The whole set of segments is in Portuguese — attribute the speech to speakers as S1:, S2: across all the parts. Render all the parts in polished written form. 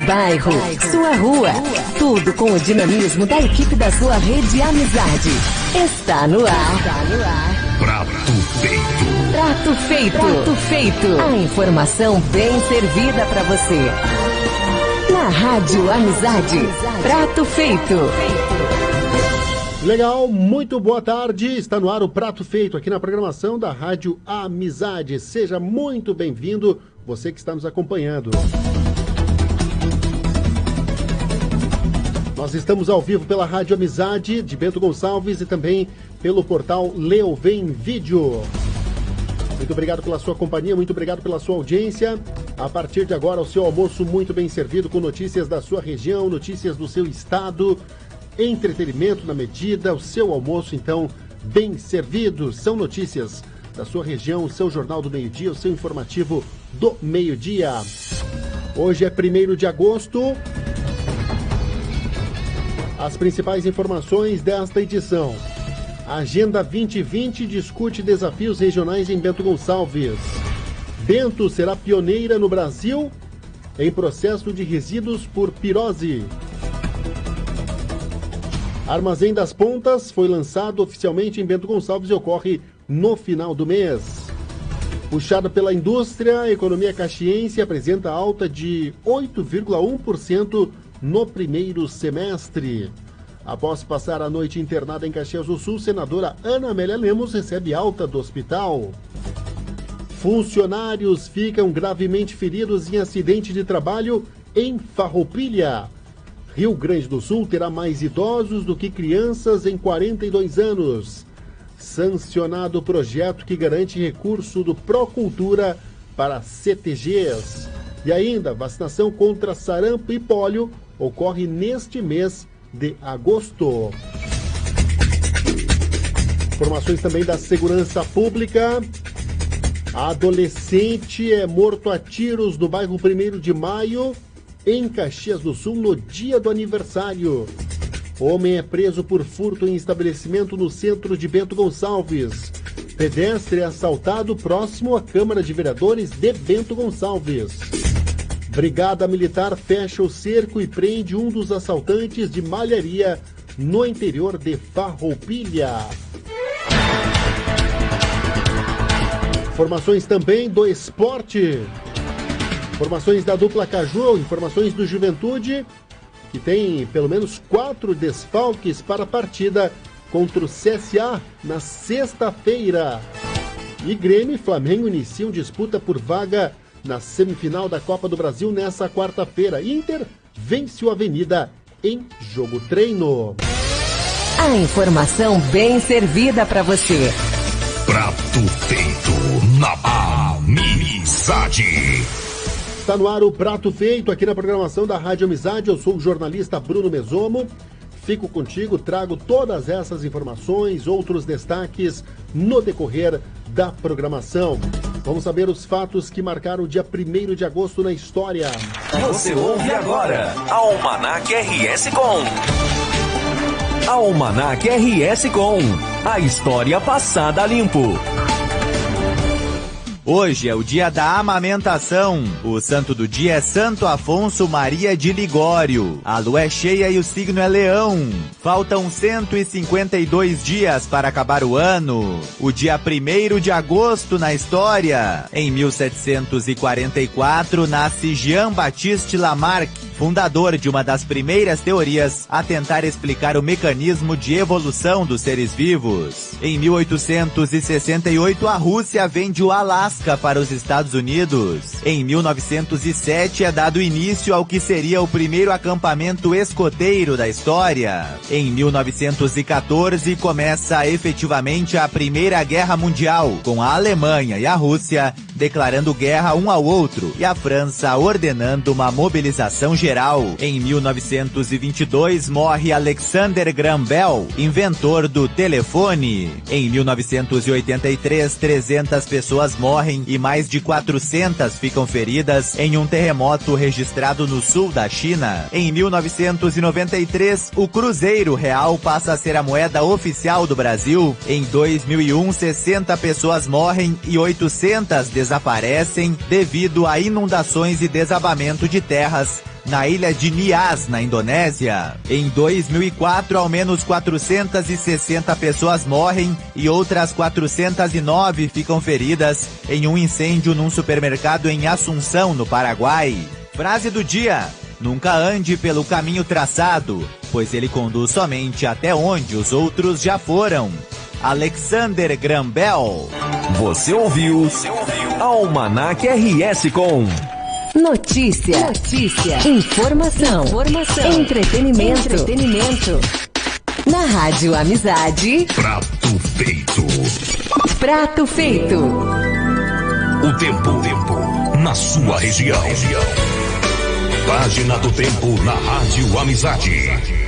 S1: bairro, sua rua. Tudo com o dinamismo da equipe da sua rede Amizade. Está no ar.
S2: Prato feito.
S1: Prato feito. Prato feito. A informação bem servida para você. Na Rádio Amizade. Prato feito.
S3: Legal, muito boa tarde. Está no ar o Prato Feito aqui na programação da Rádio Amizade. Seja muito bem-vindo, você que está nos acompanhando. Nós estamos ao vivo pela Rádio Amizade de Bento Gonçalves e também pelo portal Leo Vem Vídeo. Muito obrigado pela sua companhia, muito obrigado pela sua audiência. A partir de agora, o seu almoço muito bem servido com notícias da sua região, notícias do seu estado, entretenimento na medida, o seu almoço, então, bem servido. São notícias da sua região, o seu Jornal do Meio-Dia, o seu informativo do meio-dia. Hoje é 1º de agosto. As principais informações desta edição. A Agenda 2020 discute desafios regionais em Bento Gonçalves. Bento será pioneira no Brasil em processo de resíduos por pirose. Armazém das Pontas foi lançado oficialmente em Bento Gonçalves e ocorre no final do mês. Puxada pela indústria, a economia caxiense apresenta alta de 8,1% no primeiro semestre. Após passar a noite internada em Caxias do Sul, senadora Ana Amélia Lemos recebe alta do hospital. Funcionários ficam gravemente feridos em acidente de trabalho em Farroupilha. Rio Grande do Sul terá mais idosos do que crianças em 42 anos. Sancionado o projeto que garante recurso do Procultura para CTGs. E ainda, vacinação contra sarampo e pólio ocorre neste mês de agosto. Informações também da segurança pública. Adolescente é morto a tiros no bairro 1º de Maio, em Caxias do Sul, no dia do aniversário. Homem é preso por furto em estabelecimento no centro de Bento Gonçalves. Pedestre é assaltado próximo à Câmara de Vereadores de Bento Gonçalves. Brigada Militar fecha o cerco e prende um dos assaltantes de malharia no interior de Farroupilha. Informações também do esporte. Informações da dupla Caju, informações do Juventude, que tem pelo menos 4 desfalques para a partida contra o CSA na sexta-feira. E Grêmio e Flamengo iniciam disputa por vaga na semifinal da Copa do Brasil nessa quarta-feira. Inter vence o Avenida em jogo treino.
S1: A informação bem servida para você.
S2: Prato feito na Amizade.
S3: Está no ar o Prato Feito aqui na programação da Rádio Amizade. Eu sou o jornalista Bruno Mesomo. Fico contigo, trago todas essas informações, outros destaques no decorrer da programação. Vamos saber os fatos que marcaram o dia 1º de agosto na história.
S4: Você ouve agora Almanac RS Com. Almanac RS Com. A história passada a limpo.
S5: Hoje é o dia da amamentação. O santo do dia é Santo Afonso Maria de Ligório. A lua é cheia e o signo é Leão. Faltam 152 dias para acabar o ano. O dia 1º de agosto na história. Em 1744 nasce Jean-Baptiste Lamarck, fundador de uma das primeiras teorias a tentar explicar o mecanismo de evolução dos seres vivos. Em 1868 a Rússia vende o Alasca para os Estados Unidos. Em 1907 é dado início ao que seria o primeiro acampamento escoteiro da história. Em 1914 começa efetivamente a Primeira Guerra Mundial, com a Alemanha e a Rússia declarando guerra um ao outro e a França ordenando uma mobilização geral. Em 1922 morre Alexander Graham Bell, inventor do telefone. Em 1983, 300 pessoas morrem e mais de 400 ficam feridas em um terremoto registrado no sul da China. Em 1993, o Cruzeiro Real passa a ser a moeda oficial do Brasil. Em 2001, 60 pessoas morrem e 800 desaparecem devido a inundações e desabamento de terras na ilha de Nias, na Indonésia. Em 2004, ao menos 460 pessoas morrem e outras 409 ficam feridas em um incêndio num supermercado em Assunção, no Paraguai. Frase do dia: nunca ande pelo caminho traçado, pois ele conduz somente até onde os outros já foram. Alexander Graham Bell.
S4: Você ouviu Almanac RS com
S1: notícia, informação, entretenimento. Na Rádio Amizade. Prato feito.
S2: O tempo na sua região. Página do tempo na Rádio Amizade.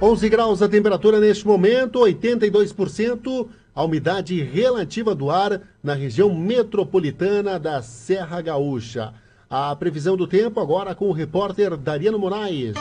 S3: 11 graus a temperatura neste momento, 82% a umidade relativa do ar na região metropolitana da Serra Gaúcha. A previsão do tempo agora com o repórter Dariano Moraes.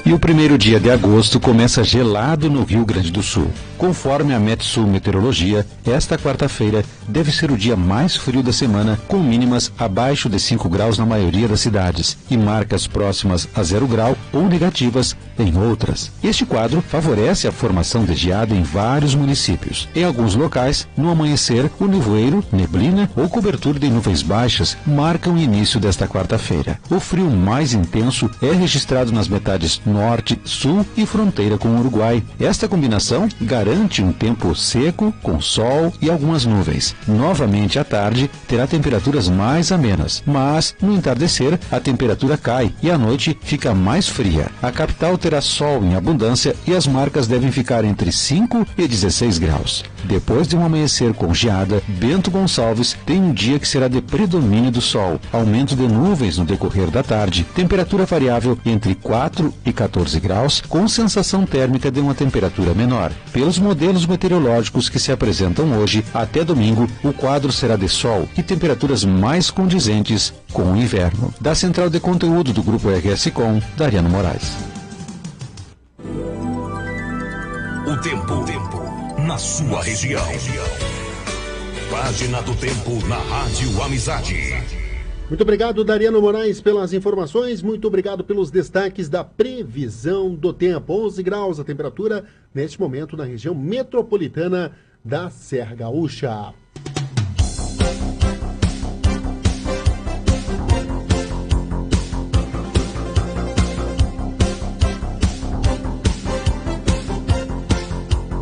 S6: E o primeiro dia de agosto começa gelado no Rio Grande do Sul. Conforme a Metsul Meteorologia, esta quarta-feira deve ser o dia mais frio da semana, com mínimas abaixo de 5 graus na maioria das cidades e marcas próximas a 0 grau ou negativas em outras. Este quadro favorece a formação de geada em vários municípios. Em alguns locais, no amanhecer, o nevoeiro, neblina ou cobertura de nuvens baixas marcam o início desta quarta-feira. O frio mais intenso é registrado nas metades norte, sul e fronteira com o Uruguai. Esta combinação garante um tempo seco, com sol e algumas nuvens. Novamente à tarde, terá temperaturas mais amenas, mas no entardecer a temperatura cai e à noite fica mais fria. A capital terá sol em abundância e as marcas devem ficar entre 5 e 16 graus. Depois de um amanhecer com geada, Bento Gonçalves tem um dia que será de predomínio do sol, aumento de nuvens no decorrer da tarde, temperatura variável entre 4 e 14 graus, com sensação térmica de uma temperatura menor. Pelos modelos meteorológicos que se apresentam hoje, até domingo, o quadro será de sol e temperaturas mais condizentes com o inverno. Da Central de Conteúdo do Grupo RS Com, Dariano Moraes.
S2: O tempo na sua região. Página do tempo na Rádio Amizade.
S3: Muito obrigado, Dariano Moraes, pelas informações. Muito obrigado pelos destaques da previsão do tempo. 11 graus a temperatura neste momento na região metropolitana da Serra Gaúcha.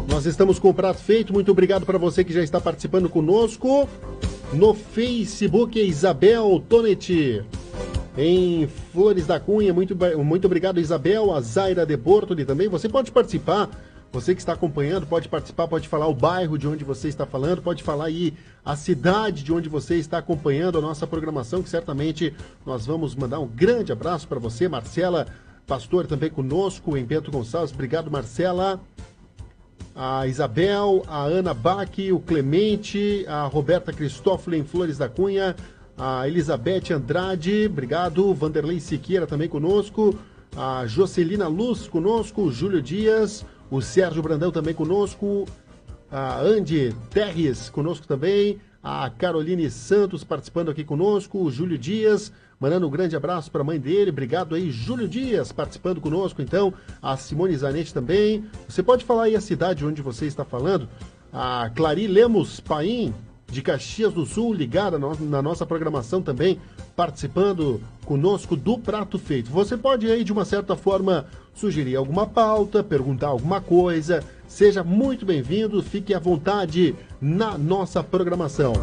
S3: Nós estamos com o prato feito. Muito obrigado para você que já está participando conosco. No Facebook, Isabel Tonetti, em Flores da Cunha. Muito obrigado, Isabel. A Zaira de Bortoli também. Você pode participar, você que está acompanhando, pode participar, pode falar o bairro de onde você está falando, pode falar aí a cidade de onde você está acompanhando a nossa programação, que certamente nós vamos mandar um grande abraço para você. Marcela Pastor também conosco em Bento Gonçalves. Obrigado, Marcela. A Isabel, a Ana Bach, o Clemente, a Roberta Cristófilo em Flores da Cunha, a Elizabeth Andrade, obrigado, Vanderlei Siqueira também conosco, a Jocelina Luz conosco, o Júlio Dias, o Sérgio Brandão também conosco, a Andy Terres conosco também, a Caroline Santos participando aqui conosco, o Júlio Dias, mandando um grande abraço para a mãe dele, obrigado aí, Júlio Dias, participando conosco, então, a Simone Zanetti também. Você pode falar aí a cidade onde você está falando, a Clari Lemos Paim, de Caxias do Sul, ligada na nossa programação também, participando conosco do Prato Feito. Você pode aí, de uma certa forma, sugerir alguma pauta, perguntar alguma coisa, seja muito bem-vindo, fique à vontade na nossa programação.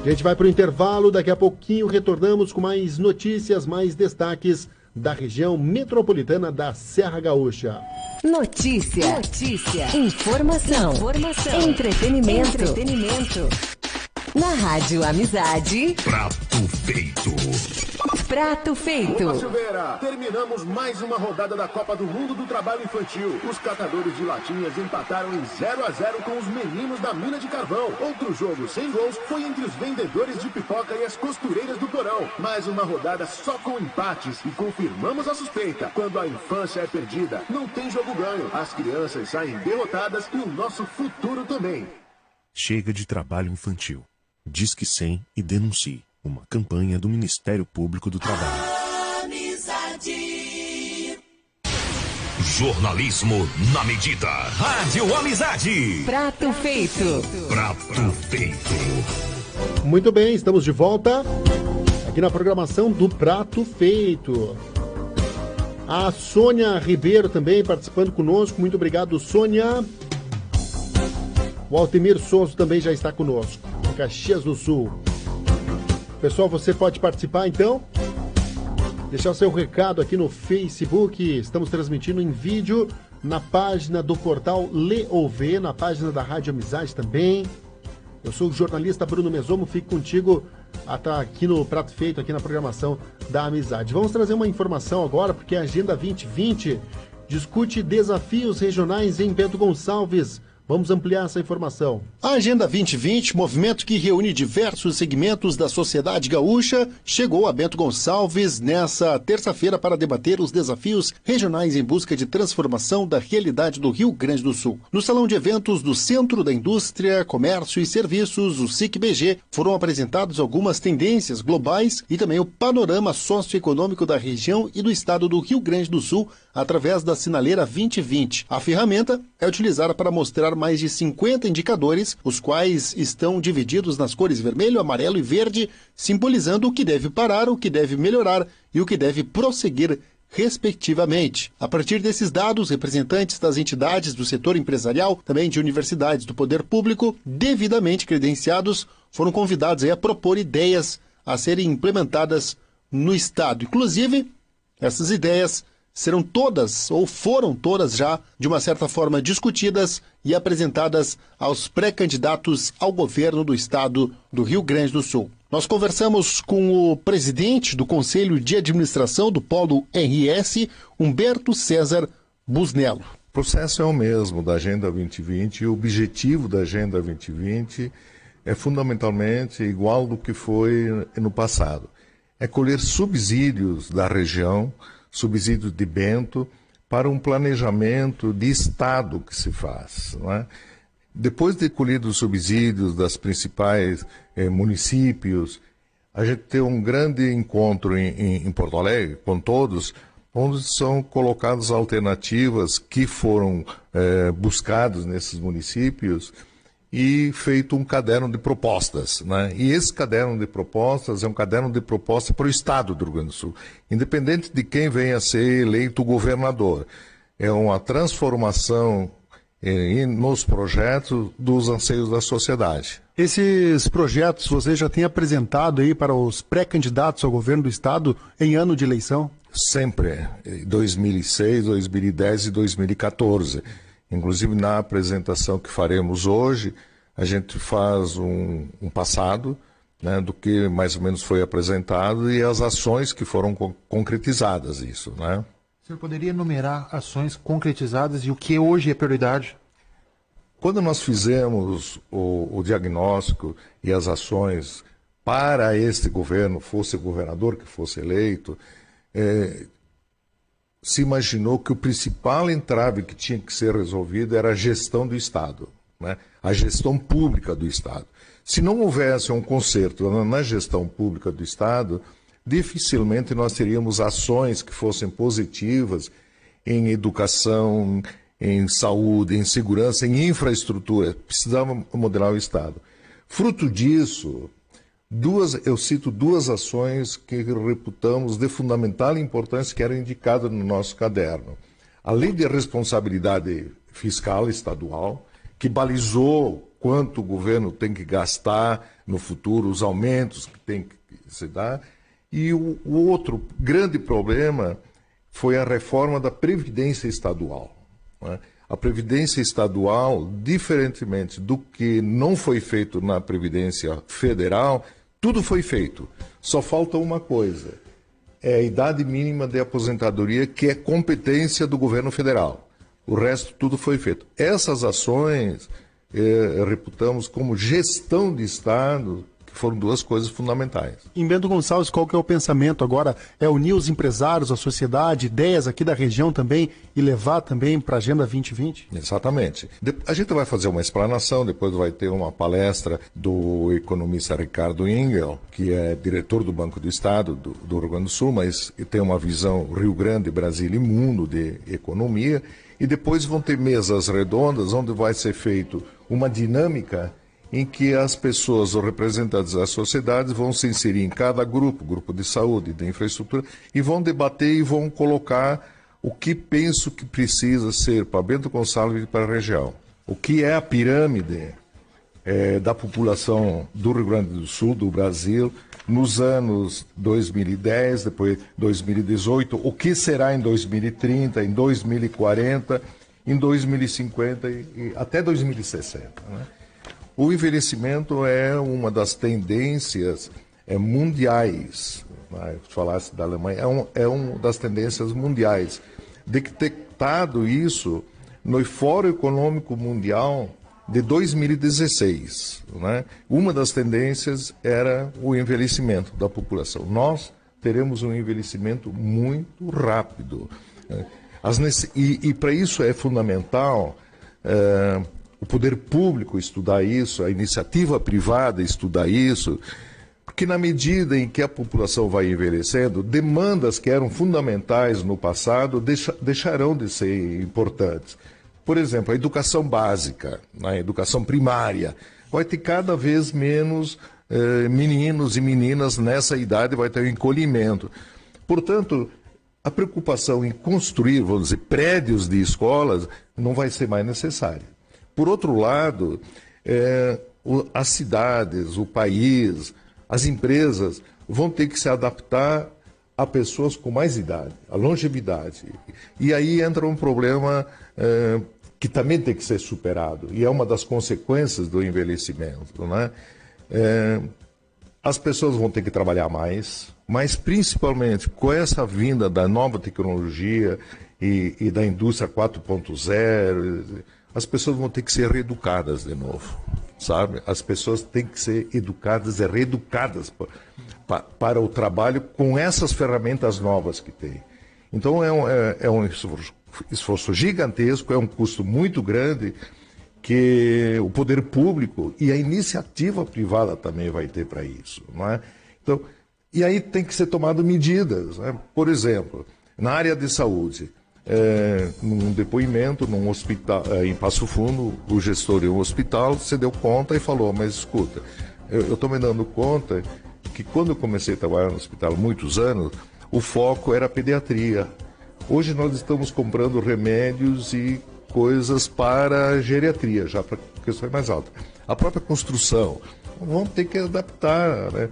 S3: A gente vai para o intervalo, daqui a pouquinho retornamos com mais notícias, mais destaques da região metropolitana da Serra Gaúcha.
S1: Notícia, informação, entretenimento. Na Rádio Amizade. Prato feito.
S7: Opa, Silveira, terminamos mais uma rodada da Copa do Mundo do Trabalho Infantil. Os catadores de latinhas empataram em 0-0 com os meninos da mina de carvão. Outro jogo sem gols foi entre os vendedores de pipoca e as costureiras do porão. Mais uma rodada só com empates e confirmamos a suspeita. Quando a infância é perdida, não tem jogo ganho. As crianças saem derrotadas e o nosso futuro também.
S8: Chega de trabalho infantil. Disque 100 e denuncie. uma campanha do Ministério Público do Trabalho.
S2: Jornalismo na medida. Rádio Amizade.
S1: Prato feito.
S2: Prato feito.
S3: Muito bem, estamos de volta aqui na programação do Prato Feito. A Sônia Ribeiro também participando conosco. Muito obrigado, Sônia. O Altemir Souza também já está conosco, em Caxias do Sul. Pessoal, você pode participar então? Deixar o seu recado aqui no Facebook. Estamos transmitindo em vídeo na página do portal Leov, na página da Rádio Amizade também. Eu sou o jornalista Bruno Mesomo, fico contigo aqui no Prato Feito, aqui na programação da Amizade. Vamos trazer uma informação agora, porque a Agenda 2020 discute desafios regionais em Bento Gonçalves. Vamos ampliar essa informação. A Agenda 2020, movimento que reúne diversos segmentos da sociedade gaúcha, chegou a Bento Gonçalves nessa terça-feira para debater os desafios regionais em busca de transformação da realidade do Rio Grande do Sul. No Salão de Eventos do Centro da Indústria, Comércio e Serviços, o SIC-BG, foram apresentados algumas tendências globais e também o panorama socioeconômico da região e do estado do Rio Grande do Sul através da Sinaleira 2020. A ferramenta é utilizada para mostrar mais de 50 indicadores, os quais estão divididos nas cores vermelho, amarelo e verde, simbolizando o que deve parar, o que deve melhorar e o que deve prosseguir, respectivamente. A partir desses dados, representantes das entidades do setor empresarial, também de universidades do poder público, devidamente credenciados, foram convidados a propor ideias a serem implementadas no Estado. Inclusive, essas ideias serão todas, ou foram todas já, de uma certa forma discutidas e apresentadas aos pré-candidatos ao governo do estado do Rio Grande do Sul. Nós conversamos com o presidente do Conselho de Administração do Polo RS, Humberto César Busnello.
S9: O processo é o mesmo da Agenda 2020 e o objetivo da Agenda 2020 é fundamentalmente igual do que foi no passado. É colher subsídios da região, subsídios de Bento, para um planejamento de Estado que se faz. Não é? Depois de colhidos os subsídios das principais municípios, a gente tem um grande encontro em Porto Alegre, com todos, onde são colocadas alternativas que foram buscadas nesses municípios e feito um caderno de propostas, né? E esse caderno de propostas é um caderno de propostas para o Estado do Rio Grande do Sul, independente de quem venha a ser eleito governador. É uma transformação nos projetos dos anseios da sociedade.
S3: Esses projetos você já tem apresentado aí para os pré-candidatos ao governo do Estado em ano de eleição?
S9: Sempre, 2006, 2010 e 2014. Inclusive, na apresentação que faremos hoje, a gente faz um passado, né, do que mais ou menos foi apresentado e as ações que foram concretizadas isso, né?
S10: O senhor poderia enumerar ações concretizadas e o que hoje é prioridade?
S9: Quando nós fizemos o diagnóstico e as ações para este governo, fosse o governador que fosse eleito, se imaginou que o principal entrave que tinha que ser resolvido era a gestão do Estado, né? A gestão pública do Estado. Se não houvesse um conserto na gestão pública do Estado, dificilmente nós teríamos ações que fossem positivas em educação, em saúde, em segurança, em infraestrutura. Precisava modelar o Estado. Fruto disso, eu cito duas ações que reputamos de fundamental importância que eram indicadas no nosso caderno. A Lei de Responsabilidade Fiscal Estadual, que balizou quanto o governo tem que gastar no futuro, os aumentos que tem que se dar. E o outro grande problema foi a reforma da Previdência Estadual, né? A Previdência Estadual, diferentemente do que não foi feito na Previdência Federal, tudo foi feito. Só falta uma coisa, é a idade mínima de aposentadoria, que é competência do governo federal. O resto tudo foi feito. Essas ações reputamos como gestão de Estado, que foram duas coisas fundamentais.
S3: Em Bento Gonçalves, qual que é o pensamento agora? É unir os empresários, a sociedade, ideias aqui da região também e levar também para a Agenda 2020?
S9: Exatamente. A gente vai fazer uma explanação, depois vai ter uma palestra do economista Ricardo Engel, que é diretor do Banco do Estado do Rio Grande do Sul, mas tem uma visão Rio Grande, Brasil e mundo de economia. E depois vão ter mesas redondas, onde vai ser feito uma dinâmica em que as pessoas, os representantes das sociedades, vão se inserir em cada grupo de saúde, de infraestrutura, e vão debater e vão colocar o que penso que precisa ser para Bento Gonçalves e para a região. O que é a pirâmide da população do Rio Grande do Sul, do Brasil, nos anos 2010, depois 2018, o que será em 2030, em 2040, em 2050 e até 2060, né? O envelhecimento é uma das tendências mundiais, né? Se falasse da Alemanha, é uma das tendências mundiais. Detectado isso no Fórum Econômico Mundial de 2016, né? Uma das tendências era o envelhecimento da população. Nós teremos um envelhecimento muito rápido. E para isso é fundamental o poder público estudar isso, a iniciativa privada estudar isso, porque na medida em que a população vai envelhecendo, demandas que eram fundamentais no passado deixarão de ser importantes. Por exemplo, a educação básica, a educação primária, vai ter cada vez menos meninos e meninas nessa idade, vai ter um encolhimento. Portanto, a preocupação em construir, vamos dizer, prédios de escolas não vai ser mais necessária. Por outro lado, as cidades, o país, as empresas vão ter que se adaptar a pessoas com mais idade, a longevidade. E aí entra um problema que também tem que ser superado, e é uma das consequências do envelhecimento, né? As pessoas vão ter que trabalhar mais, mas principalmente com essa vinda da nova tecnologia e da indústria 4.0, as pessoas vão ter que ser reeducadas de novo, sabe? As pessoas têm que ser educadas e reeducadas para o trabalho com essas ferramentas novas que tem. Então é um esforço gigantesco, é um custo muito grande que o poder público e a iniciativa privada também vai ter para isso, não é? Então, e aí tem que ser tomado medidas, né? Por exemplo, na área de saúde, num depoimento, num hospital, em Passo Fundo, o gestor de um hospital se deu conta e falou, mas escuta, eu estou me dando conta que quando eu comecei a trabalhar no hospital há muitos anos, o foco era a pediatria. Hoje nós estamos comprando remédios e coisas para a geriatria, já para questões mais altas. A própria construção, vamos ter que adaptar, né?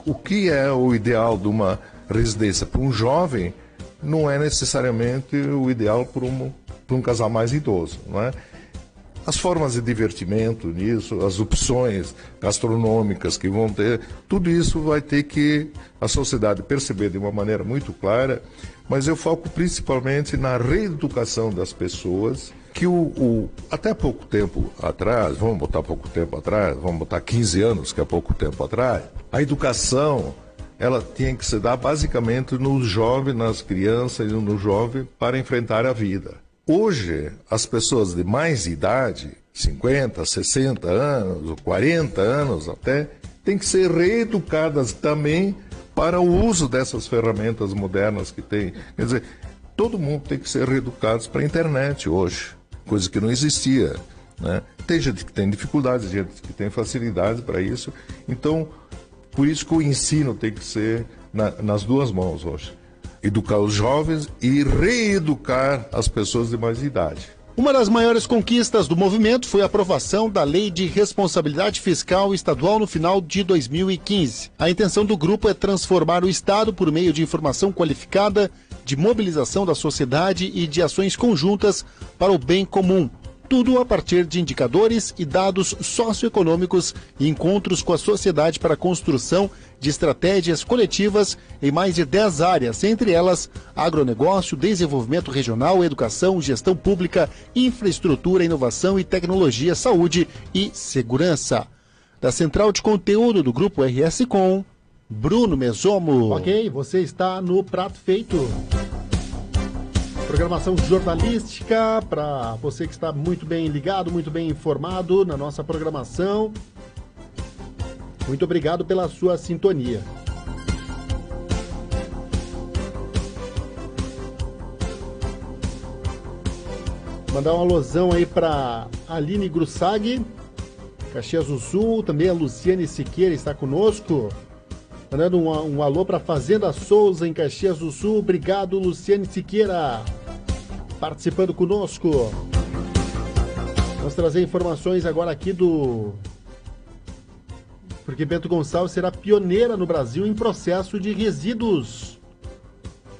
S9: O que é o ideal de uma residência para um jovem não é necessariamente o ideal para um casal mais idoso, não é? As formas de divertimento nisso, as opções gastronômicas que vão ter, tudo isso vai ter que a sociedade perceber de uma maneira muito clara, mas eu foco principalmente na reeducação das pessoas, que até pouco tempo atrás, vamos botar pouco tempo atrás, vamos botar 15 anos, que é pouco tempo atrás, a educação ela tinha que se dar basicamente no jovem, nas crianças e no jovem para enfrentar a vida. Hoje, as pessoas de mais idade, 50, 60 anos, 40 anos até, têm que ser reeducadas também para o uso dessas ferramentas modernas que tem. Quer dizer, todo mundo tem que ser reeducado para a internet hoje, coisa que não existia, né? Tem gente que tem dificuldades, gente que tem facilidade para isso, então por isso que o ensino tem que ser nas duas mãos hoje. Educar os jovens e reeducar as pessoas de mais idade.
S3: Uma das maiores conquistas do movimento foi a aprovação da Lei de Responsabilidade Fiscal Estadual no final de 2015. A intenção do grupo é transformar o Estado por meio de informação qualificada, de mobilização da sociedade e de ações conjuntas para o bem comum. Tudo a partir de indicadores e dados socioeconômicos e encontros com a sociedade para a construção de estratégias coletivas em mais de 10 áreas, entre elas agronegócio, desenvolvimento regional, educação, gestão pública, infraestrutura, inovação e tecnologia, saúde e segurança.
S11: Da Central de Conteúdo do Grupo RS Com, Bruno Mesomo.
S3: Ok, você está no Prato Feito. Programação jornalística para você que está muito bem ligado, muito bem informado na nossa programação. Muito obrigado pela sua sintonia. Mandar um alusão aí para Aline Grussag, Caxias do Sul, também a Luciane Siqueira está conosco. Mandando um alô para Fazenda Souza, em Caxias do Sul. Obrigado, Luciane Siqueira, participando conosco. Vamos trazer informações agora aqui porque Bento Gonçalves será pioneira no Brasil em processo de resíduos.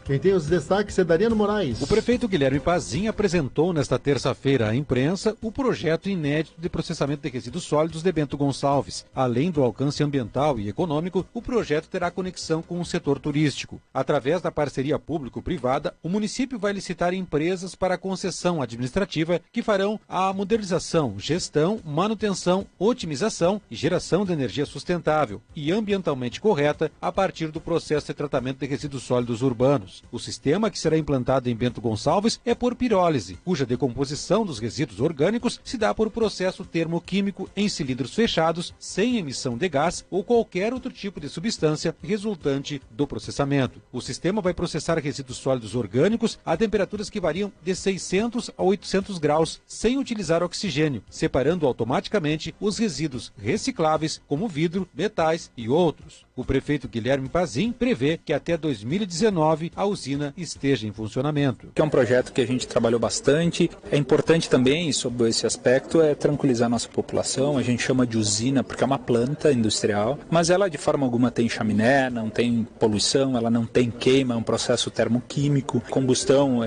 S3: Quem tem os destaques é Dariano Moraes.
S12: O prefeito Guilherme Pazin apresentou nesta terça-feira à imprensa o projeto inédito de processamento de resíduos sólidos de Bento Gonçalves. Além do alcance ambiental e econômico, o projeto terá conexão com o setor turístico. Através da parceria público-privada, o município vai licitar empresas para concessão administrativa que farão a modernização, gestão, manutenção, otimização e geração de energia sustentável e ambientalmente correta a partir do processo de tratamento de resíduos sólidos urbanos. O sistema que será implantado em Bento Gonçalves é por pirólise, cuja decomposição dos resíduos orgânicos se dá por processo termoquímico em cilindros fechados, sem emissão de gás ou qualquer outro tipo de substância resultante do processamento. O sistema vai processar resíduos sólidos orgânicos a temperaturas que variam de 600 a 800 graus, sem utilizar oxigênio, separando automaticamente os resíduos recicláveis, como vidro, metais e outros. O prefeito Guilherme Pazin prevê que até 2019 a usina esteja em funcionamento.
S13: É um projeto que a gente trabalhou bastante. É importante também, sobre esse aspecto, tranquilizar a nossa população. A gente chama de usina porque é uma planta industrial, mas ela de forma alguma tem chaminé, não tem poluição, ela não tem queima, é um processo termoquímico. Combustão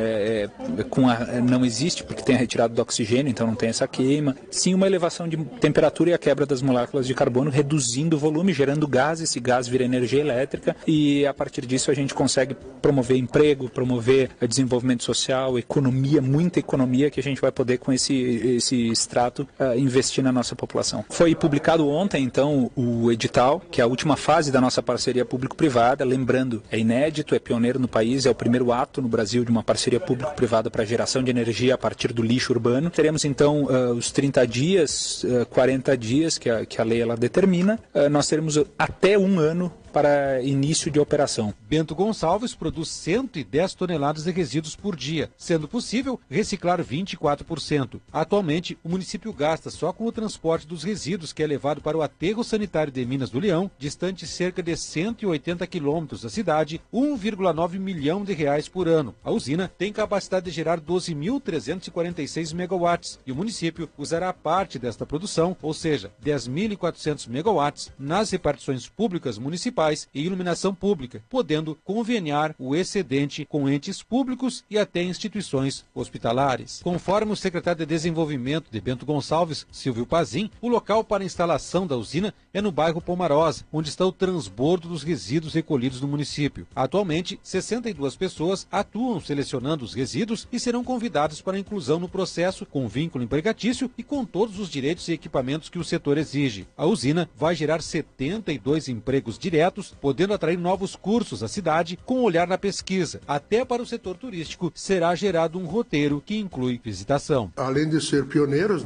S13: não existe porque tem a retirada do oxigênio, então não tem essa queima. Sim, uma elevação de temperatura e a quebra das moléculas de carbono, reduzindo o volume, gerando gás. Esse gás vira energia elétrica e a partir disso a gente consegue promover emprego, promover desenvolvimento social, economia, muita economia que a gente vai poder com esse extrato investir na nossa população. Foi publicado ontem então o edital, que é a última fase da nossa parceria público-privada, lembrando, é inédito, é pioneiro no país, é o primeiro ato no Brasil de uma parceria público-privada para geração de energia a partir do lixo urbano. Teremos então os 30 dias, 40 dias que a lei ela determina, nós teremos até um ano para início de operação.
S12: Bento Gonçalves produz 110 toneladas de resíduos por dia, sendo possível reciclar 24%. Atualmente, o município gasta só com o transporte dos resíduos, que é levado para o aterro sanitário de Minas do Leão, distante cerca de 180 quilômetros da cidade, R$1,9 milhão por ano. A usina tem capacidade de gerar 12.346 megawatts e o município usará parte desta produção, ou seja, 10.400 megawatts, nas repartições públicas municipais e iluminação pública, podendo conveniar o excedente com entes públicos e até instituições hospitalares. Conforme o secretário de Desenvolvimento de Bento Gonçalves, Silvio Pazin, o local para a instalação da usina é no bairro Pomarosa, onde está o transbordo dos resíduos recolhidos no município. Atualmente, 62 pessoas atuam selecionando os resíduos e serão convidadas para a inclusão no processo, com vínculo empregatício e com todos os direitos e equipamentos que o setor exige. A usina vai gerar 72 empregos diretos, podendo atrair novos cursos à cidade com olhar na pesquisa. Até para o setor turístico será gerado um roteiro que inclui visitação.
S14: Além de ser pioneiros,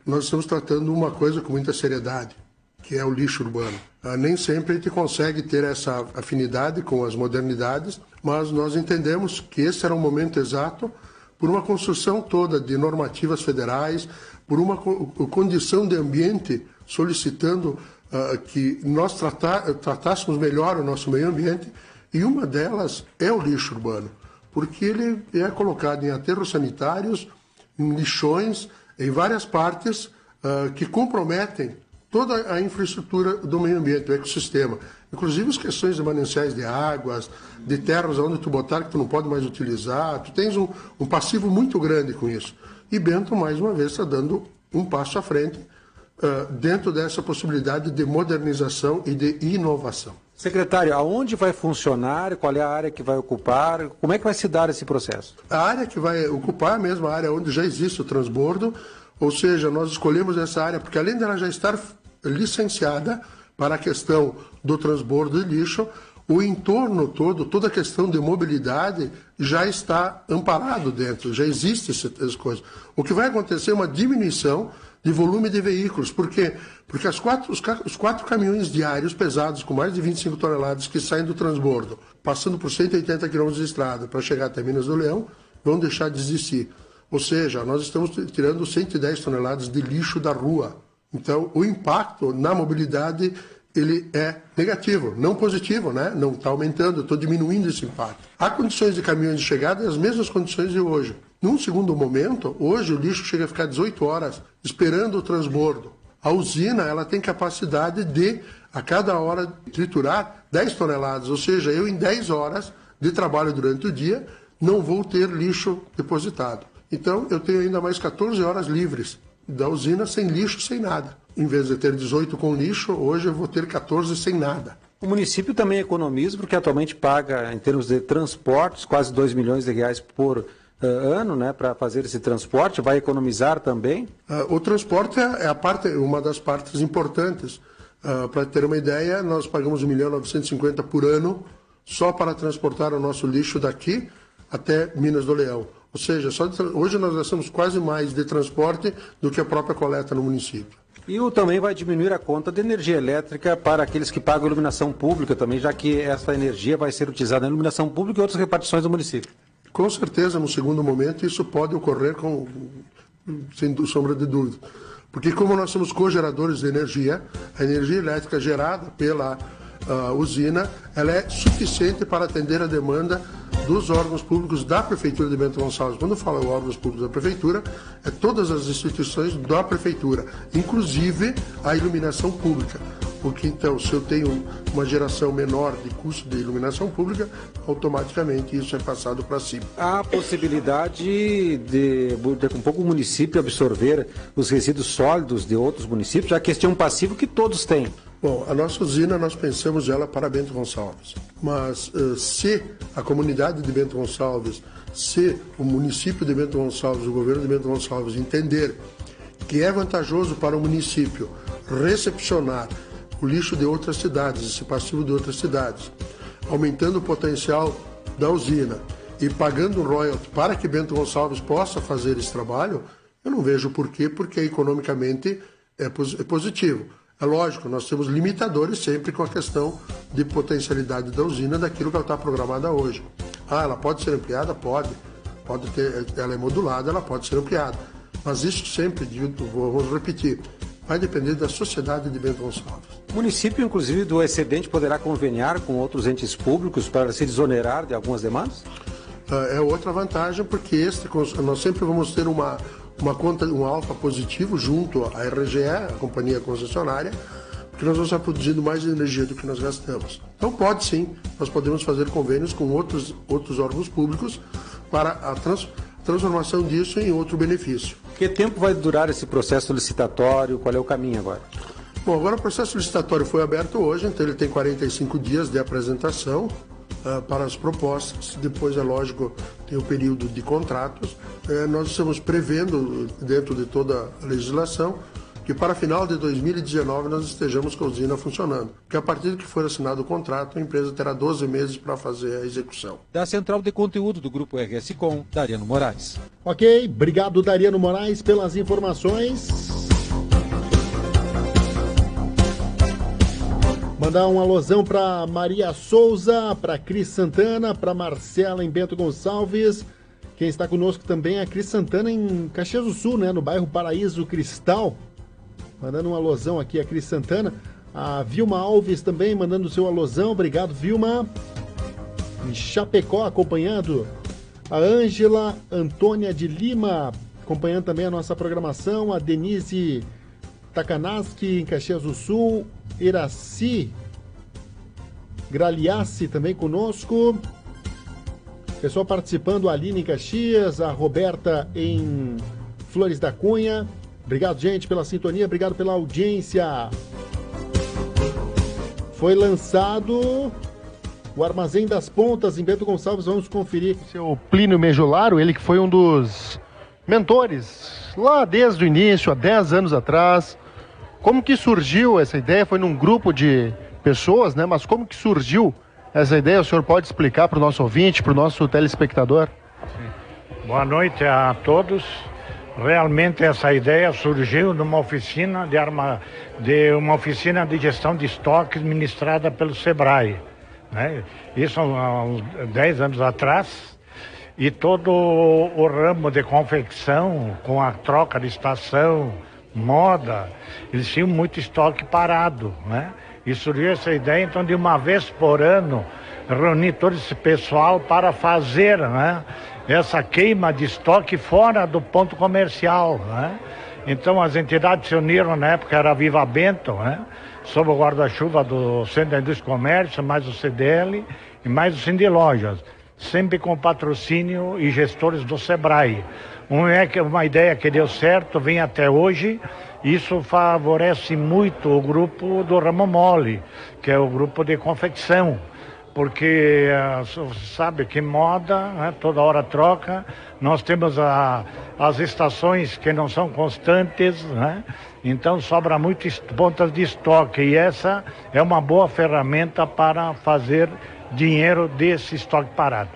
S14: nós estamos tratando uma coisa com muita seriedade, que é o lixo urbano. Nem sempre a gente consegue ter essa afinidade com as modernidades, mas nós entendemos que esse era o momento exato por uma construção toda de normativas federais, por uma condição de ambiente solicitando que nós tratássemos melhor o nosso meio ambiente, e uma delas é o lixo urbano, porque ele é colocado em aterros sanitários, em lixões, em várias partes que comprometem toda a infraestrutura do meio ambiente, do ecossistema. Inclusive as questões de mananciais de águas, de terras onde tu botar que tu não pode mais utilizar, tu tens um passivo muito grande com isso. E Bento, mais uma vez, está dando um passo à frente dentro dessa possibilidade de modernização e de inovação.
S12: Secretário, aonde vai funcionar, qual é a área que vai ocupar, como é que vai se dar esse processo?
S14: A área que vai ocupar é a mesma área onde já existe o transbordo, ou seja, nós escolhemos essa área porque além dela já estar licenciada para a questão do transbordo de lixo. O entorno todo, toda a questão de mobilidade já está amparado dentro, já existe essas coisas. O que vai acontecer é uma diminuição de volume de veículos. Por quê? Porque os quatro caminhões diários pesados, com mais de 25 toneladas, que saem do transbordo, passando por 180 quilômetros de estrada para chegar até Minas do Leão, vão deixar de existir. Ou seja, nós estamos tirando 110 toneladas de lixo da rua. Então, o impacto na mobilidade ele é negativo, não positivo, né? Não está aumentando, estou diminuindo esse impacto. Há condições de caminhões de chegada e as mesmas condições de hoje. Num segundo momento, hoje o lixo chega a ficar 18 horas esperando o transbordo. A usina ela tem capacidade de, a cada hora, triturar 10 toneladas, ou seja, eu em 10 horas de trabalho durante o dia não vou ter lixo depositado. Então, eu tenho ainda mais 14 horas livres da usina sem lixo, sem nada. Em vez de ter 18 com lixo, hoje eu vou ter 14 sem nada.
S12: O município também economiza, porque atualmente paga, em termos de transportes, quase R$2 milhões por ano, né, para fazer esse transporte. Vai economizar também?
S14: O transporte é uma das partes importantes. Para ter uma ideia, nós pagamos R$1.950.000 por ano só para transportar o nosso lixo daqui até Minas do Leão. Ou seja, hoje nós gastamos quase mais de transporte do que a própria coleta no município.
S12: E também vai diminuir a conta de energia elétrica para aqueles que pagam iluminação pública também, já que essa energia vai ser utilizada na iluminação pública e outras repartições do município.
S14: Com certeza, no segundo momento, isso pode ocorrer sem sombra de dúvida. Porque como nós somos cogeradores de energia, a energia elétrica gerada pela usina, ela é suficiente para atender a demanda dos órgãos públicos da Prefeitura de Bento Gonçalves. Quando eu falo órgãos públicos da Prefeitura, é todas as instituições da Prefeitura, inclusive a iluminação pública. Porque, então, se eu tenho uma geração menor de custo de iluminação pública, automaticamente isso é passado para cima.
S12: Há possibilidade de um pouco o município absorver os resíduos sólidos de outros municípios, já que este é um passivo que todos têm.
S14: Bom, a nossa usina, nós pensamos ela para Bento Gonçalves. Mas se a comunidade de Bento Gonçalves, se o município de Bento Gonçalves, o governo de Bento Gonçalves entender que é vantajoso para o município recepcionar o lixo de outras cidades, esse passivo de outras cidades, aumentando o potencial da usina e pagando um royalty para que Bento Gonçalves possa fazer esse trabalho, eu não vejo porquê, porque economicamente é positivo. É lógico, nós temos limitadores sempre com a questão de potencialidade da usina daquilo que ela está programada hoje. Ela pode ser ampliada? Pode ter, ela é modulada, ela pode ser ampliada. Mas isso sempre, vamos repetir, vai depender da sociedade de Bento Gonçalves.
S12: O município, inclusive, do excedente poderá conveniar com outros entes públicos para se desonerar de algumas demandas?
S14: É outra vantagem, porque nós sempre vamos ter uma conta, um alfa positivo junto à RGE, a companhia concessionária, porque nós vamos estar produzindo mais energia do que nós gastamos. Então pode sim, nós podemos fazer convênios com outros órgãos públicos para a transformação disso em outro benefício.
S12: Que tempo vai durar esse processo licitatório? Qual é o caminho agora?
S14: Bom, agora o processo licitatório foi aberto hoje, então ele tem 45 dias de apresentação para as propostas. Depois, é lógico, tem o período de contratos. Nós estamos prevendo, dentro de toda a legislação, que para final de 2019 nós estejamos com a usina funcionando. Porque a partir que for assinado o contrato, a empresa terá 12 meses para fazer a execução.
S12: Da Central de Conteúdo do Grupo RS Com, Dariano Moraes.
S3: Ok, obrigado Dariano Moraes pelas informações. Mandar um alôzão para Maria Souza, para Cris Santana, para Marcela em Bento Gonçalves. Quem está conosco também é a Cris Santana em Caxias do Sul, né, no bairro Paraíso Cristal. Mandando um alôzão aqui a Cris Santana. A Vilma Alves também mandando o seu alôzão. Obrigado, Vilma. Em Chapecó acompanhando. A Ângela Antônia de Lima acompanhando também a nossa programação. A Denise Takanaski em Caxias do Sul. Iraci Graliassi também conosco. Pessoal participando, a Aline em Caxias, a Roberta em Flores da Cunha. Obrigado, gente, pela sintonia, obrigado pela audiência. Foi lançado o Armazém das Pontas em Bento Gonçalves, vamos conferir.
S10: Seu Plínio Mejolaro, ele que foi um dos mentores lá desde o início, há 10 anos atrás, Como que surgiu essa ideia? Foi num grupo de pessoas, né? Mas como que surgiu essa ideia? O senhor pode explicar para o nosso ouvinte, para o nosso telespectador?
S15: Sim. Boa noite a todos. Realmente essa ideia surgiu numa oficina uma oficina de gestão de estoques ministrada pelo Sebrae, né? Isso há uns 10 anos atrás. E todo o ramo de confecção, com a troca de estação, moda, eles tinham muito estoque parado, né? E surgiu essa ideia, então, de uma vez por ano, reunir todo esse pessoal para fazer, né, essa queima de estoque fora do ponto comercial, né? Então, as entidades se uniram, na época era a Viva Bento, né, sob o guarda-chuva do Centro da Indústria e Comércio, mais o CDL e mais o Cindy Lojas, sempre com patrocínio e gestores do Sebrae. Uma ideia que deu certo, vem até hoje. Isso favorece muito o grupo do ramo mole, que é o grupo de confecção, porque você sabe que moda, né, toda hora troca. Nós temos as estações que não são constantes, né? Então sobra muitas pontas de estoque, e essa é uma boa ferramenta para fazer dinheiro desse estoque parado.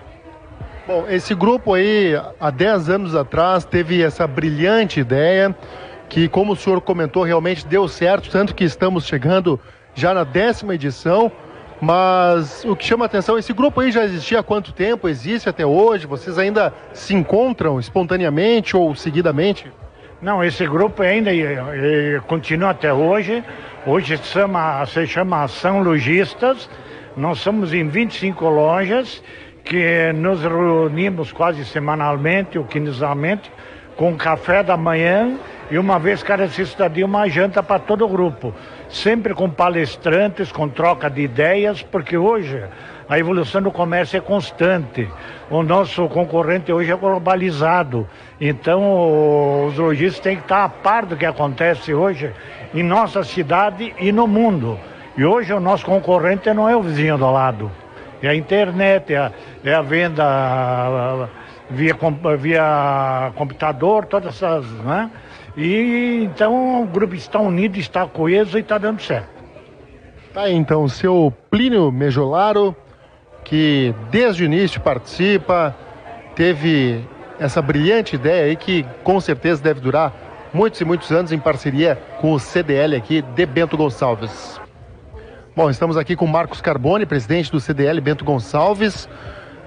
S10: Bom, esse grupo aí, há 10 anos atrás, teve essa brilhante ideia, que, como o senhor comentou, realmente deu certo, tanto que estamos chegando já na 10ª edição, mas o que chama a atenção, esse grupo aí já existia há quanto tempo? Existe até hoje? Vocês ainda se encontram espontaneamente ou seguidamente?
S15: Não, esse grupo ainda continua até hoje. Hoje se chama Ação Lojistas. Nós somos em 25 lojas, que nos reunimos quase semanalmente ou quinzenalmente, com café da manhã e uma vez cada sexta dia uma janta para todo o grupo. Sempre com palestrantes, com troca de ideias, porque hoje a evolução do comércio é constante. O nosso concorrente hoje é globalizado. Então os lojistas têm que estar a par do que acontece hoje em nossa cidade e no mundo. E hoje o nosso concorrente não é o vizinho do lado. É a internet, é a venda via computador, todas essas, né? E então o grupo está unido, está coeso e está dando certo.
S10: Tá aí, então, o seu Plínio Mejolaro, que desde o início participa, teve essa brilhante ideia aí que com certeza deve durar muitos e muitos anos em parceria com o CDL aqui de Bento Gonçalves. Bom, estamos aqui com o Marcos Carboni, presidente do CDL Bento Gonçalves,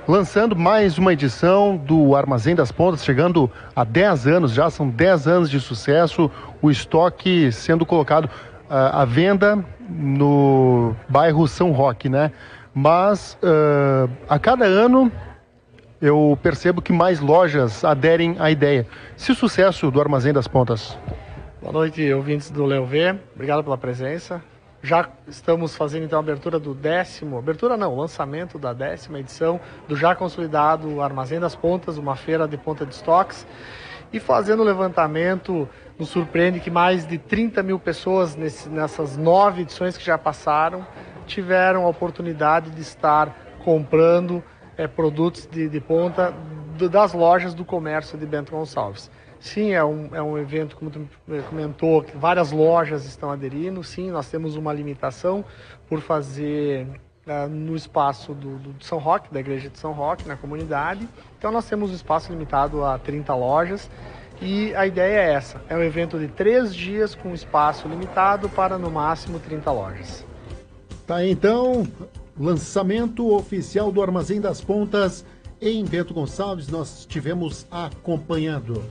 S10: lançando mais uma edição do Armazém das Pontas, chegando a 10 anos, já são 10 anos de sucesso, o estoque sendo colocado à venda no bairro São Roque, né? Mas a cada ano eu percebo que mais lojas aderem à ideia. Se o sucesso do Armazém das Pontas?
S16: Boa noite, ouvintes do Leo V, obrigado pela presença. Já estamos fazendo então a lançamento da 10ª edição do já consolidado Armazém das Pontas, uma feira de ponta de estoques. E fazendo o levantamento, nos surpreende que mais de 30 mil pessoas nessas 9 edições que já passaram tiveram a oportunidade de estar comprando produtos de ponta das lojas do comércio de Bento Gonçalves. Sim, é um evento, como tu comentou, que várias lojas estão aderindo. Sim, nós temos uma limitação por fazer no espaço do São Roque, da igreja de São Roque, na comunidade. Então nós temos um espaço limitado a 30 lojas e a ideia é essa. É um evento de 3 dias com espaço limitado para no máximo 30 lojas.
S3: Tá aí, então, lançamento oficial do Armazém das Pontas em Bento Gonçalves, nós estivemos acompanhando.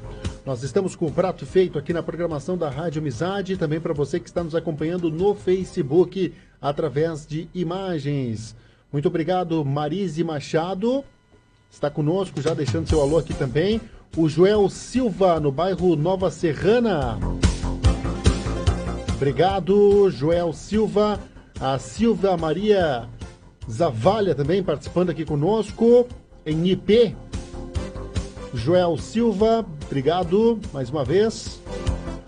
S3: Nós estamos com o prato feito aqui na programação da Rádio Amizade, também para você que está nos acompanhando no Facebook, através de imagens. Muito obrigado, Marise Machado, está conosco, já deixando seu alô aqui também. O Joel Silva, no bairro Nova Serrana. Obrigado, Joel Silva. A Silvia Maria Zavalha também participando aqui conosco, em IP. Joel Silva, obrigado mais uma vez.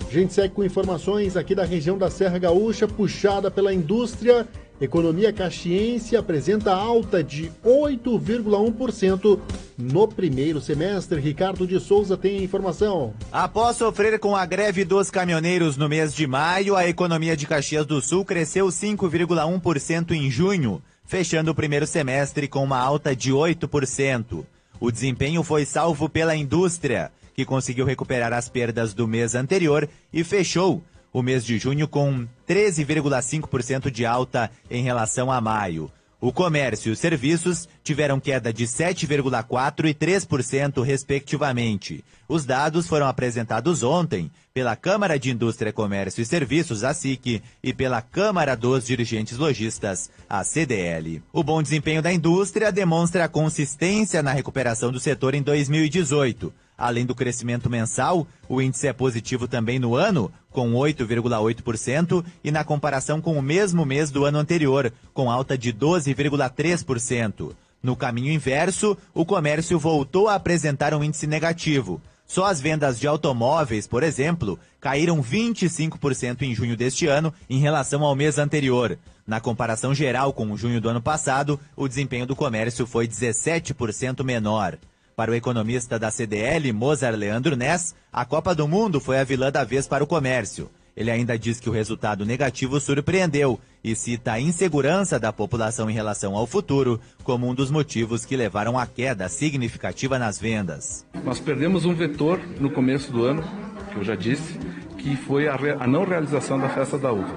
S3: A gente segue com informações aqui da região da Serra Gaúcha, puxada pela indústria. Economia caxiense apresenta alta de 8,1% no primeiro semestre. Ricardo de Souza tem a informação.
S5: Após sofrer com a greve dos caminhoneiros no mês de maio, a economia de Caxias do Sul cresceu 5,1% em junho, fechando o primeiro semestre com uma alta de 8%. O desempenho foi salvo pela indústria, que conseguiu recuperar as perdas do mês anterior e fechou o mês de junho com 13,5% de alta em relação a maio. O comércio e os serviços tiveram queda de 7,4% e 3%, respectivamente. Os dados foram apresentados ontem pela Câmara de Indústria, Comércio e Serviços, a SIC, e pela Câmara dos Dirigentes Lojistas, a CDL. O bom desempenho da indústria demonstra a consistência na recuperação do setor em 2018. Além do crescimento mensal, o índice é positivo também no ano, com 8,8%, e na comparação com o mesmo mês do ano anterior, com alta de 12,3%. No caminho inverso, o comércio voltou a apresentar um índice negativo. Só as vendas de automóveis, por exemplo, caíram 25% em junho deste ano em relação ao mês anterior. Na comparação geral com o junho do ano passado, o desempenho do comércio foi 17% menor. Para o economista da CDL, Mozart Leandro Ness, a Copa do Mundo foi a vilã da vez para o comércio. Ele ainda diz que o resultado negativo surpreendeu e cita a insegurança da população em relação ao futuro como um dos motivos que levaram à queda significativa nas vendas.
S17: Nós perdemos um vetor no começo do ano, que eu já disse, que foi a não realização da Festa da Uva.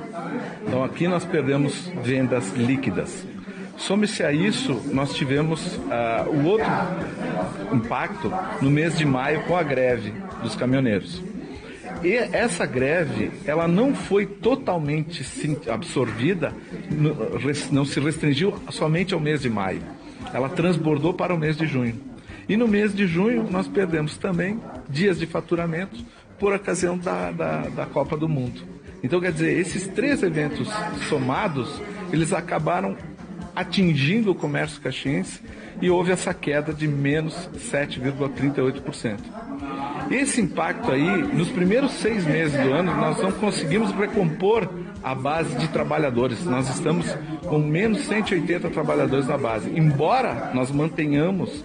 S17: Então aqui nós perdemos vendas líquidas. Some-se a isso, nós tivemos o outro impacto no mês de maio com a greve dos caminhoneiros. E essa greve, ela não foi totalmente absorvida, não se restringiu somente ao mês de maio. Ela transbordou para o mês de junho. E no mês de junho nós perdemos também dias de faturamento por ocasião da Copa do Mundo. Então, quer dizer, esses três eventos somados, eles acabaram atingindo o comércio caxiense e houve essa queda de menos 7,38%. Esse impacto aí, nos primeiros 6 meses do ano, nós não conseguimos recompor a base de trabalhadores. Nós estamos com menos 180 trabalhadores na base. Embora nós mantenhamos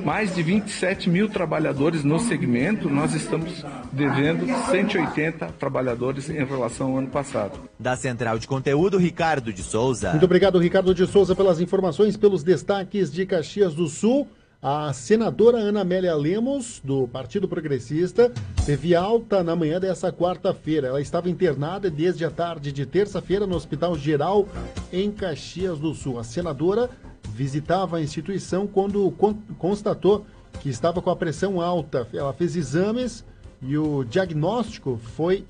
S17: mais de 27 mil trabalhadores no segmento, nós estamos devendo 180 trabalhadores em relação ao ano passado.
S5: Da Central de Conteúdo, Ricardo de Souza.
S3: Muito obrigado, Ricardo de Souza, pelas informações, pelos destaques de Caxias do Sul. A senadora Ana Amélia Lemos, do Partido Progressista, teve alta na manhã dessa quarta-feira. Ela estava internada desde a tarde de terça-feira no Hospital Geral em Caxias do Sul. A senadora visitava a instituição quando constatou que estava com a pressão alta. Ela fez exames e o diagnóstico foi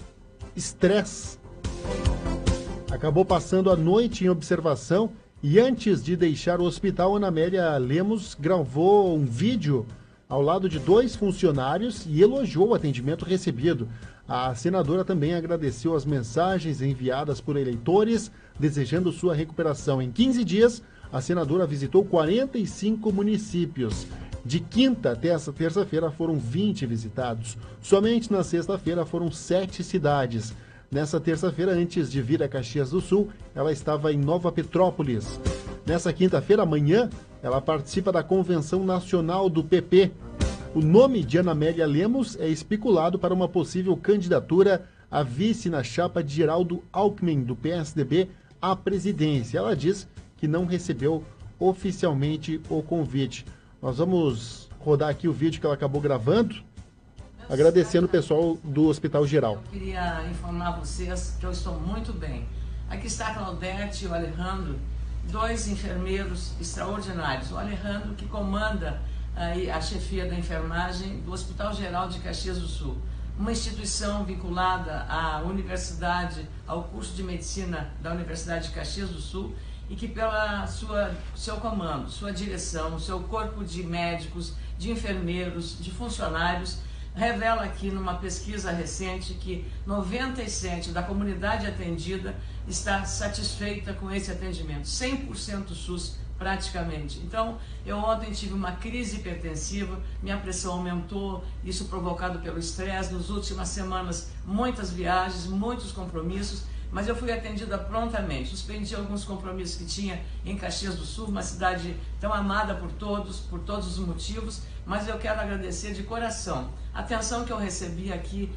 S3: estresse. Acabou passando a noite em observação e antes de deixar o hospital, Ana Amélia Lemos gravou um vídeo ao lado de 2 funcionários e elogiou o atendimento recebido. A senadora também agradeceu as mensagens enviadas por eleitores, desejando sua recuperação. Em 15 dias, a senadora visitou 45 municípios. De quinta até essa terça-feira foram 20 visitados. Somente na sexta-feira foram 7 cidades. Nessa terça-feira, antes de vir a Caxias do Sul, ela estava em Nova Petrópolis. Nessa quinta-feira, amanhã, ela participa da Convenção Nacional do PP. O nome de Ana Amélia Lemos é especulado para uma possível candidatura a vice na chapa de Geraldo Alckmin, do PSDB, à presidência. Ela diz que não recebeu oficialmente o convite. Nós vamos rodar aqui o vídeo que ela acabou gravando, agradecendo o pessoal do Hospital Geral.
S18: Eu queria informar vocês que eu estou muito bem. Aqui está a Claudete e o Alejandro, 2 enfermeiros extraordinários. O Alejandro, que comanda a chefia da enfermagem do Hospital Geral de Caxias do Sul, uma instituição vinculada à universidade, ao curso de medicina da Universidade de Caxias do Sul, e que pela seu comando, sua direção, seu corpo de médicos, de enfermeiros, de funcionários, revela aqui numa pesquisa recente que 97% da comunidade atendida está satisfeita com esse atendimento, 100% SUS praticamente. Então, eu ontem tive uma crise hipertensiva, minha pressão aumentou, isso provocado pelo estresse, nas últimas semanas muitas viagens, muitos compromissos, mas eu fui atendida prontamente. Suspendi alguns compromissos que tinha em Caxias do Sul, uma cidade tão amada por todos os motivos, mas eu quero agradecer de coração a atenção que eu recebi aqui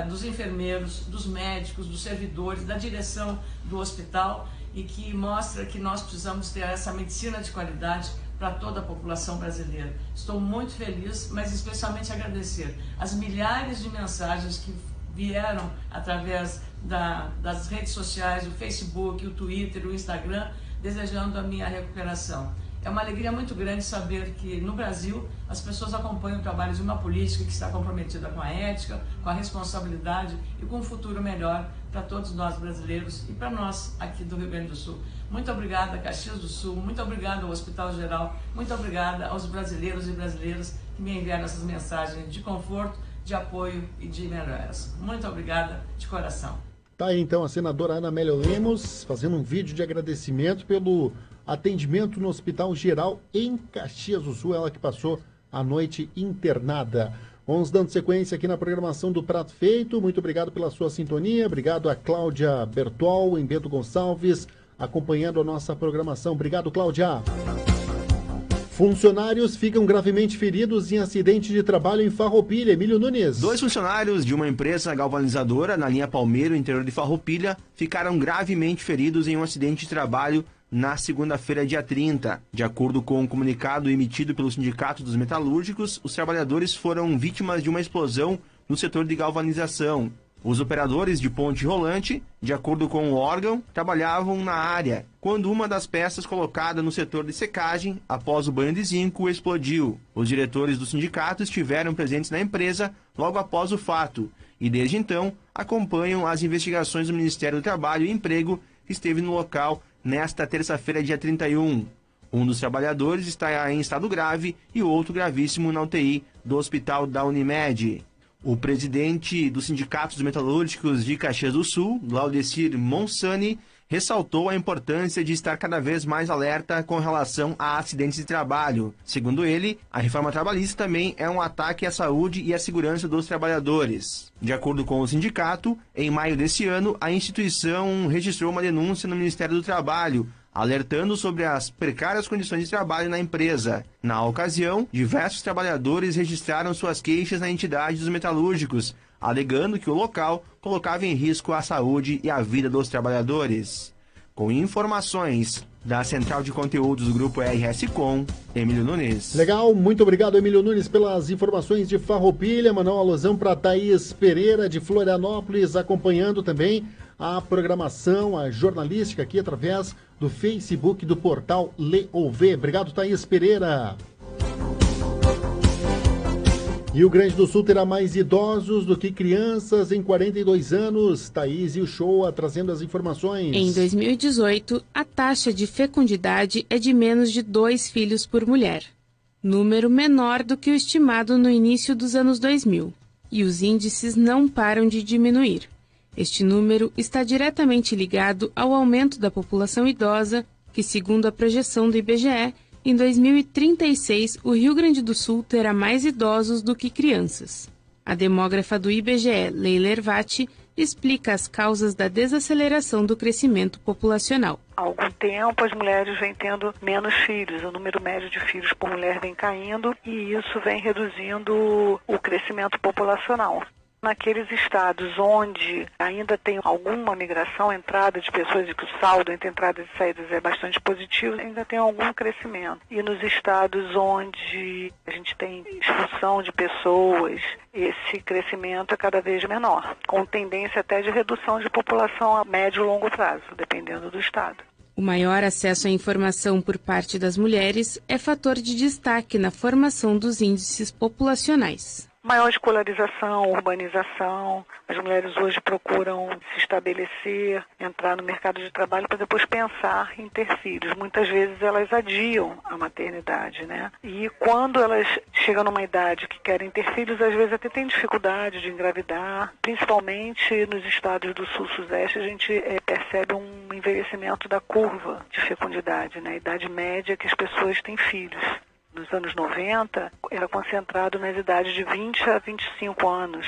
S18: dos enfermeiros, dos médicos, dos servidores, da direção do hospital, e que mostra que nós precisamos ter essa medicina de qualidade para toda a população brasileira. Estou muito feliz, mas especialmente agradecer as milhares de mensagens que vieram através das redes sociais, o Facebook, o Twitter, o Instagram, desejando a minha recuperação. É uma alegria muito grande saber que no Brasil as pessoas acompanham o trabalho de uma política que está comprometida com a ética, com a responsabilidade e com um futuro melhor para todos nós brasileiros e para nós aqui do Rio Grande do Sul. Muito obrigada, Caxias do Sul, muito obrigada ao Hospital Geral, muito obrigada aos brasileiros e brasileiras que me enviaram essas mensagens de conforto, de apoio e de melhoras. Muito obrigada de coração.
S3: Tá aí então a senadora Ana Amélia Lemos fazendo um vídeo de agradecimento pelo atendimento no Hospital Geral em Caxias do Sul, ela que passou a noite internada. Vamos dando sequência aqui na programação do Prato Feito. Muito obrigado pela sua sintonia. Obrigado a Cláudia Bertol, em Bento Gonçalves, acompanhando a nossa programação. Obrigado, Cláudia. Funcionários ficam gravemente feridos em acidente de trabalho em Farroupilha. Emílio Nunes.
S19: 2 funcionários de uma empresa galvanizadora na linha Palmeiro, interior de Farroupilha, ficaram gravemente feridos em um acidente de trabalho na segunda-feira, dia 30. De acordo com um comunicado emitido pelo Sindicato dos Metalúrgicos, os trabalhadores foram vítimas de uma explosão no setor de galvanização. Os operadores de ponte rolante, de acordo com o órgão, trabalhavam na área quando uma das peças colocada no setor de secagem, após o banho de zinco, explodiu. Os diretores do sindicato estiveram presentes na empresa logo após o fato e, desde então, acompanham as investigações do Ministério do Trabalho e Emprego, que esteve no local nesta terça-feira, dia 31. Um dos trabalhadores está em estado grave e o outro gravíssimo na UTI do Hospital da Unimed. O presidente do Sindicato dos Metalúrgicos de Caxias do Sul, Laudecir Monsani, ressaltou a importância de estar cada vez mais alerta com relação a acidentes de trabalho. Segundo ele, a reforma trabalhista também é um ataque à saúde e à segurança dos trabalhadores. De acordo com o sindicato, em maio desse ano, a instituição registrou uma denúncia no Ministério do Trabalho, alertando sobre as precárias condições de trabalho na empresa. Na ocasião, diversos trabalhadores registraram suas queixas na entidade dos metalúrgicos, alegando que o local colocava em risco a saúde e a vida dos trabalhadores. Com informações da Central de Conteúdos do Grupo RS Com, Emílio Nunes.
S3: Legal, muito obrigado, Emílio Nunes, pelas informações de Farroupilha. Mandar uma alusão para Thaís Pereira, de Florianópolis, acompanhando também a programação, a jornalística aqui através do Facebook do portal Leouv. Obrigado, Thaís Pereira. Rio Grande do Sul terá mais idosos do que crianças em 42 anos. Thaís e o Show trazendo as informações.
S20: Em 2018, a taxa de fecundidade é de menos de 2 filhos por mulher, número menor do que o estimado no início dos anos 2000. E os índices não param de diminuir. Este número está diretamente ligado ao aumento da população idosa, que, segundo a projeção do IBGE, em 2036 o Rio Grande do Sul terá mais idosos do que crianças. A demógrafa do IBGE, Leila Ervati, explica as causas da desaceleração do crescimento populacional.
S21: Há algum tempo as mulheres vêm tendo menos filhos, o número médio de filhos por mulher vem caindo e isso vem reduzindo o crescimento populacional. Naqueles estados onde ainda tem alguma migração, entrada de pessoas e que o saldo entre entradas e saídas é bastante positivo, ainda tem algum crescimento. E nos estados onde a gente tem expulsão de pessoas, esse crescimento é cada vez menor, com tendência até de redução de população a médio e longo prazo, dependendo do estado.
S20: O maior acesso à informação por parte das mulheres é fator de destaque na formação dos índices populacionais.
S21: Maior escolarização, urbanização, as mulheres hoje procuram se estabelecer, entrar no mercado de trabalho para depois pensar em ter filhos. Muitas vezes elas adiam a maternidade, né? E quando elas chegam numa idade que querem ter filhos, às vezes até têm dificuldade de engravidar. Principalmente nos estados do sul-sudeste, a gente percebe um envelhecimento da curva de fecundidade, né? A idade média que as pessoas têm filhos. Nos anos 90, era concentrado nas idades de 20 a 25 anos.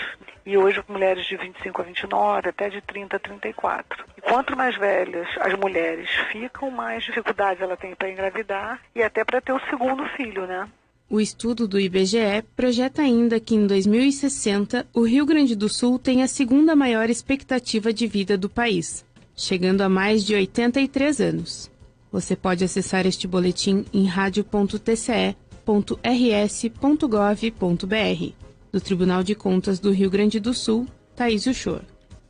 S21: e hoje mulheres de 25 a 29, até de 30 a 34. E quanto mais velhas as mulheres ficam, mais dificuldades ela tem para engravidar e até para ter o segundo filho, né?
S20: O estudo do IBGE projeta ainda que em 2060 o Rio Grande do Sul tem a segunda maior expectativa de vida do país, chegando a mais de 83 anos. Você pode acessar este boletim em radio.tce.rs.gov.br. Do Tribunal de Contas do Rio Grande do Sul, Thaís Uchoa.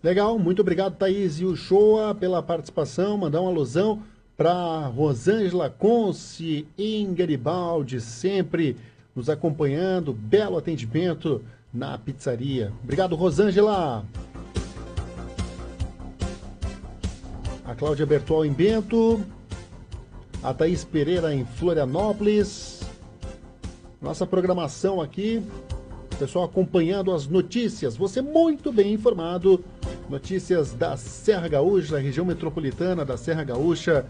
S3: Legal, muito obrigado, Thaís Uchoa, pela participação. Mandar uma alusão para Rosângela Conce, em Garibaldi, sempre nos acompanhando. Belo atendimento na pizzaria. Obrigado, Rosângela. A Cláudia Bertol em Bento. A Thaís Pereira em Florianópolis. Nossa programação aqui. Pessoal acompanhando as notícias. Você muito bem informado. Notícias da Serra Gaúcha, região metropolitana da Serra Gaúcha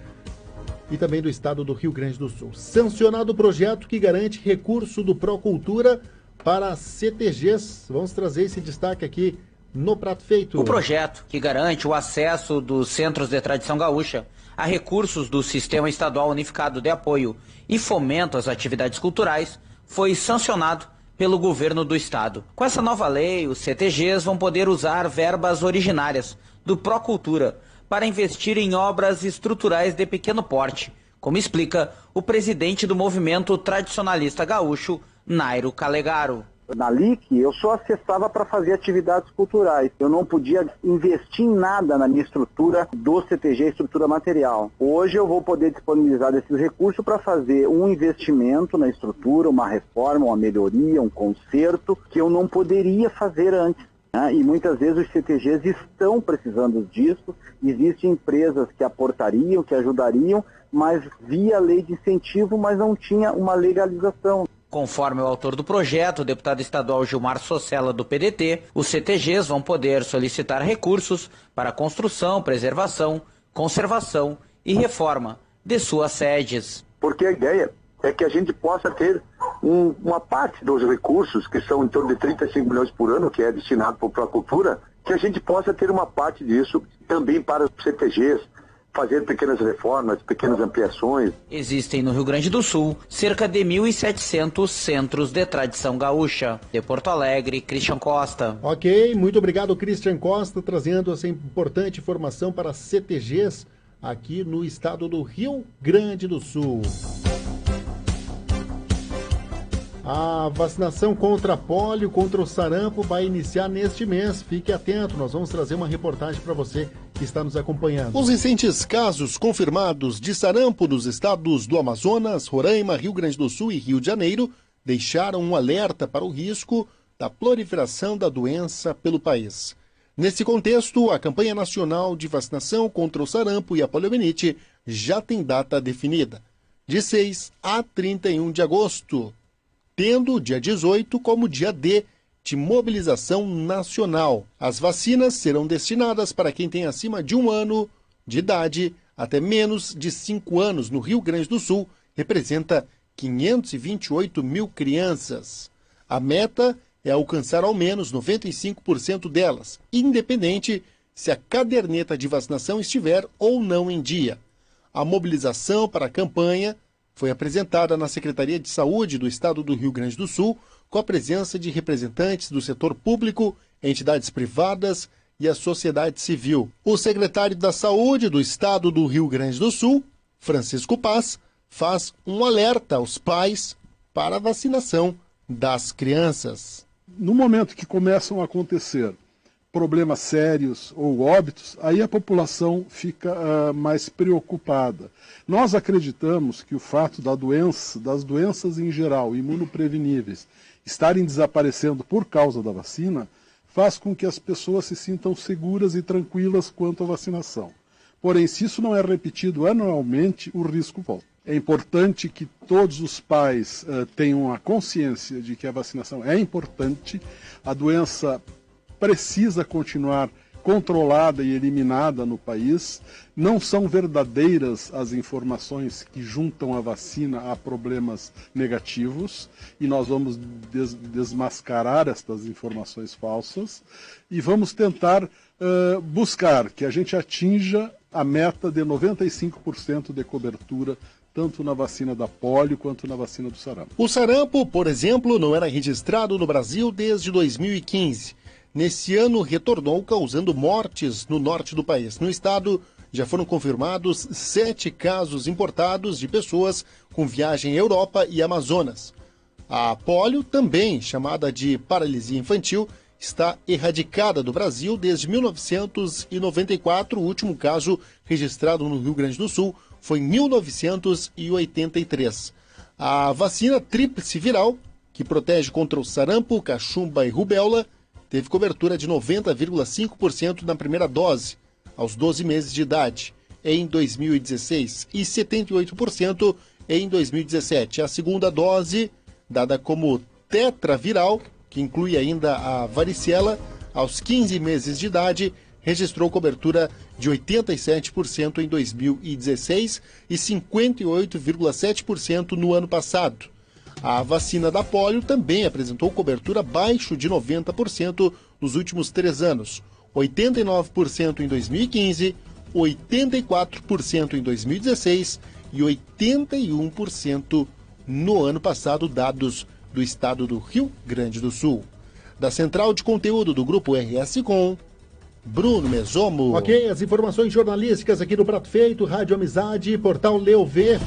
S3: e também do estado do Rio Grande do Sul. Sancionado o projeto que garante recurso do Procultura para CTGs. Vamos trazer esse destaque aqui no Prato Feito.
S4: O projeto que garante o acesso dos centros de tradição gaúcha a recursos do Sistema Estadual Unificado de Apoio e Fomento às Atividades Culturais foi sancionado pelo governo do estado. Com essa nova lei, os CTGs vão poder usar verbas originárias do Procultura para investir em obras estruturais de pequeno porte, como explica o presidente do movimento tradicionalista gaúcho, Nairo Calegaro.
S22: Na LIC, eu só acessava para fazer atividades culturais. Eu não podia investir em nada na minha estrutura do CTG, estrutura material. Hoje eu vou poder disponibilizar esses recursos para fazer um investimento na estrutura, uma reforma, uma melhoria, um conserto, que eu não poderia fazer antes. E muitas vezes os CTGs estão precisando disso. Existem empresas que aportariam, que ajudariam, mas via lei de incentivo, mas não tinha uma legalização.
S4: Conforme o autor do projeto, o deputado estadual Gilmar Socella, do PDT, os CTGs vão poder solicitar recursos para a construção, preservação, conservação e reforma de suas sedes.
S23: Porque a ideia é que a gente possa ter uma parte dos recursos, que são em torno de 35 milhões por ano, que é destinado para a cultura, que a gente possa ter uma parte disso também para os CTGs, fazer pequenas reformas, pequenas ampliações.
S4: Existem no Rio Grande do Sul cerca de 1.700 centros de tradição gaúcha. De Porto Alegre, Christian Costa.
S3: Ok, muito obrigado, Christian Costa, trazendo essa importante informação para CTGs aqui no estado do Rio Grande do Sul. A vacinação contra a pólio, contra o sarampo vai iniciar neste mês. Fique atento, nós vamos trazer uma reportagem para você que está nos acompanhando. Os recentes casos confirmados de sarampo nos estados do Amazonas, Roraima, Rio Grande do Sul e Rio de Janeiro deixaram um alerta para o risco da proliferação da doença pelo país. Nesse contexto, a campanha nacional de vacinação contra o sarampo e a poliomielite já tem data definida, de 6 a 31 de agosto. Tendo o dia 18 como dia D de mobilização nacional. As vacinas serão destinadas para quem tem acima de 1 ano de idade até menos de 5 anos no Rio Grande do Sul, representa 528 mil crianças. A meta é alcançar ao menos 95% delas, independente se a caderneta de vacinação estiver ou não em dia. A mobilização para a campanha foi apresentada na Secretaria de Saúde do Estado do Rio Grande do Sul, com a presença de representantes do setor público, entidades privadas e a sociedade civil. O secretário da Saúde do Estado do Rio Grande do Sul, Francisco Paz, faz um alerta aos pais para a vacinação das crianças.
S24: No momento que começam a acontecer problemas sérios ou óbitos, aí a população fica mais preocupada. Nós acreditamos que o fato das doenças em geral, imunopreveníveis, estarem desaparecendo por causa da vacina, faz com que as pessoas se sintam seguras e tranquilas quanto à vacinação. Porém, se isso não é repetido anualmente, o risco volta. É importante que todos os pais tenham a consciência de que a vacinação é importante, a doença precisa continuar controlada e eliminada no país. Não são verdadeiras as informações que juntam a vacina a problemas negativos, e nós vamos desmascarar estas informações falsas e vamos tentar buscar que a gente atinja a meta de 95% de cobertura, tanto na vacina da polio quanto na vacina do sarampo.
S1: O sarampo, por exemplo, não era registrado no Brasil desde 2015. Nesse ano, retornou, causando mortes no norte do país. No estado, já foram confirmados 7 casos importados de pessoas com viagem à Europa e Amazonas. A polio, também chamada de paralisia infantil, está erradicada do Brasil desde 1994. O último caso registrado no Rio Grande do Sul foi em 1983. A vacina tríplice viral, que protege contra o sarampo, cachumba e rubéola, teve cobertura de 90,5% na primeira dose, aos 12 meses de idade, em 2016, e 78% em 2017. A segunda dose, dada como tetraviral, que inclui ainda a varicela, aos 15 meses de idade, registrou cobertura de 87% em 2016 e 58,7% no ano passado. A vacina da polio também apresentou cobertura abaixo de 90% nos últimos 3 anos, 89% em 2015, 84% em 2016 e 81% no ano passado, dados do estado do Rio Grande do Sul. Da Central de Conteúdo do Grupo RS Com, Bruno Mesomo.
S3: Ok, as informações jornalísticas aqui do Prato Feito, Rádio Amizade, Portal Leo V.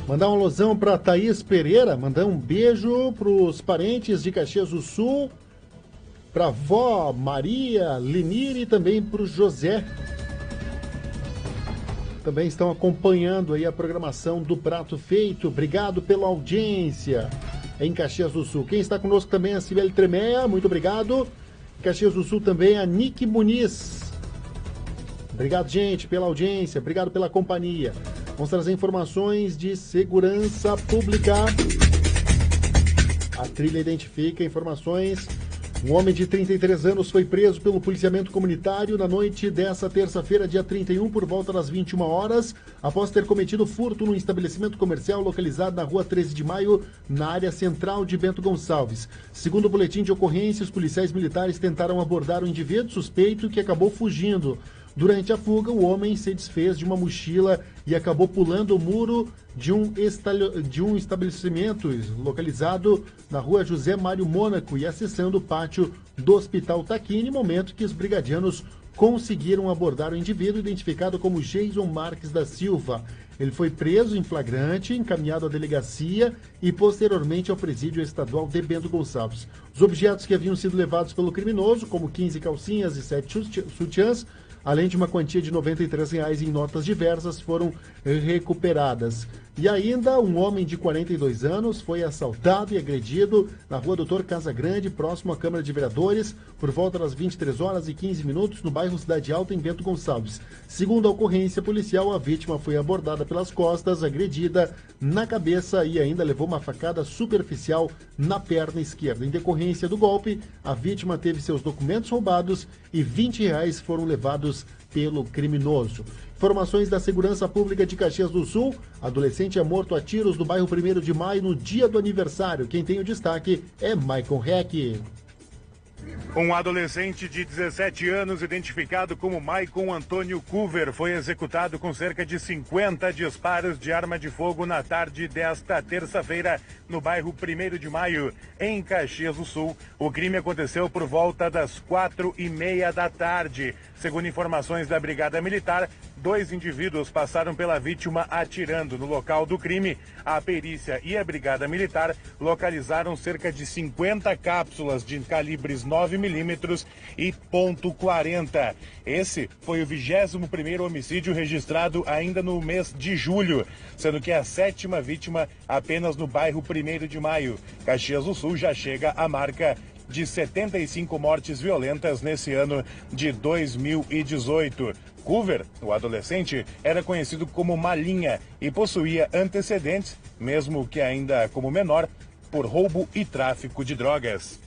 S3: Mandar um alusão para Thaís Pereira, mandar um beijo para os parentes de Caxias do Sul, para a avó Maria Lenir e também para o José. Também estão acompanhando aí a programação do Prato Feito. Obrigado pela audiência em Caxias do Sul. Quem está conosco também é a Cibele Tremea, muito obrigado. Caxias do Sul também a Nick Muniz. Obrigado, gente, pela audiência, obrigado pela companhia. Vamos trazer informações de segurança pública. A trilha identifica informações. Um homem de 33 anos foi preso pelo policiamento comunitário na noite dessa terça-feira, dia 31, por volta das 21 horas, após ter cometido furto num estabelecimento comercial localizado na rua 13 de Maio, na área central de Bento Gonçalves. Segundo o boletim de ocorrência, os policiais militares tentaram abordar o indivíduo suspeito que acabou fugindo. Durante a fuga, o homem se desfez de uma mochila e acabou pulando o muro de um estabelecimento localizado na rua José Mário Mônaco e acessando o pátio do Hospital Taquini, momento que os brigadianos conseguiram abordar o indivíduo identificado como Jason Marques da Silva. Ele foi preso em flagrante, encaminhado à delegacia e posteriormente ao presídio estadual de Bento Gonçalves. Os objetos que haviam sido levados pelo criminoso, como 15 calcinhas e 7 sutiãs, além de uma quantia de R$ 93 em notas diversas, foram recuperadas. E ainda um homem de 42 anos foi assaltado e agredido na rua Doutor Casagrande, próximo à Câmara de Vereadores, por volta das 23 horas e 15 minutos, no bairro Cidade Alta, em Bento Gonçalves. Segundo a ocorrência policial, a vítima foi abordada pelas costas, agredida na cabeça e ainda levou uma facada superficial na perna esquerda. Em decorrência do golpe, a vítima teve seus documentos roubados e R$ 20 foram levados pelo criminoso. Informações da Segurança Pública de Caxias do Sul. Adolescente é morto a tiros no bairro 1º de Maio no dia do aniversário. Quem tem o destaque é Maicon Heck.
S6: Um adolescente de 17 anos, identificado como Maicon Antônio Coover, foi executado com cerca de 50 disparos de arma de fogo na tarde desta terça-feira, no bairro 1º de Maio, em Caxias do Sul. O crime aconteceu por volta das 4h30 da tarde. Segundo informações da Brigada Militar, 2 indivíduos passaram pela vítima atirando. No local do crime, a perícia e a Brigada Militar localizaram cerca de 50 cápsulas de calibres 9mm e .40. Esse foi o 21º homicídio registrado ainda no mês de julho, sendo que a 7ª vítima apenas no bairro 1º de Maio. Caxias do Sul já chega à marca de 75 mortes violentas nesse ano de 2018. Coover, o adolescente, era conhecido como Malinha e possuía antecedentes, mesmo que ainda como menor, por roubo e tráfico de drogas.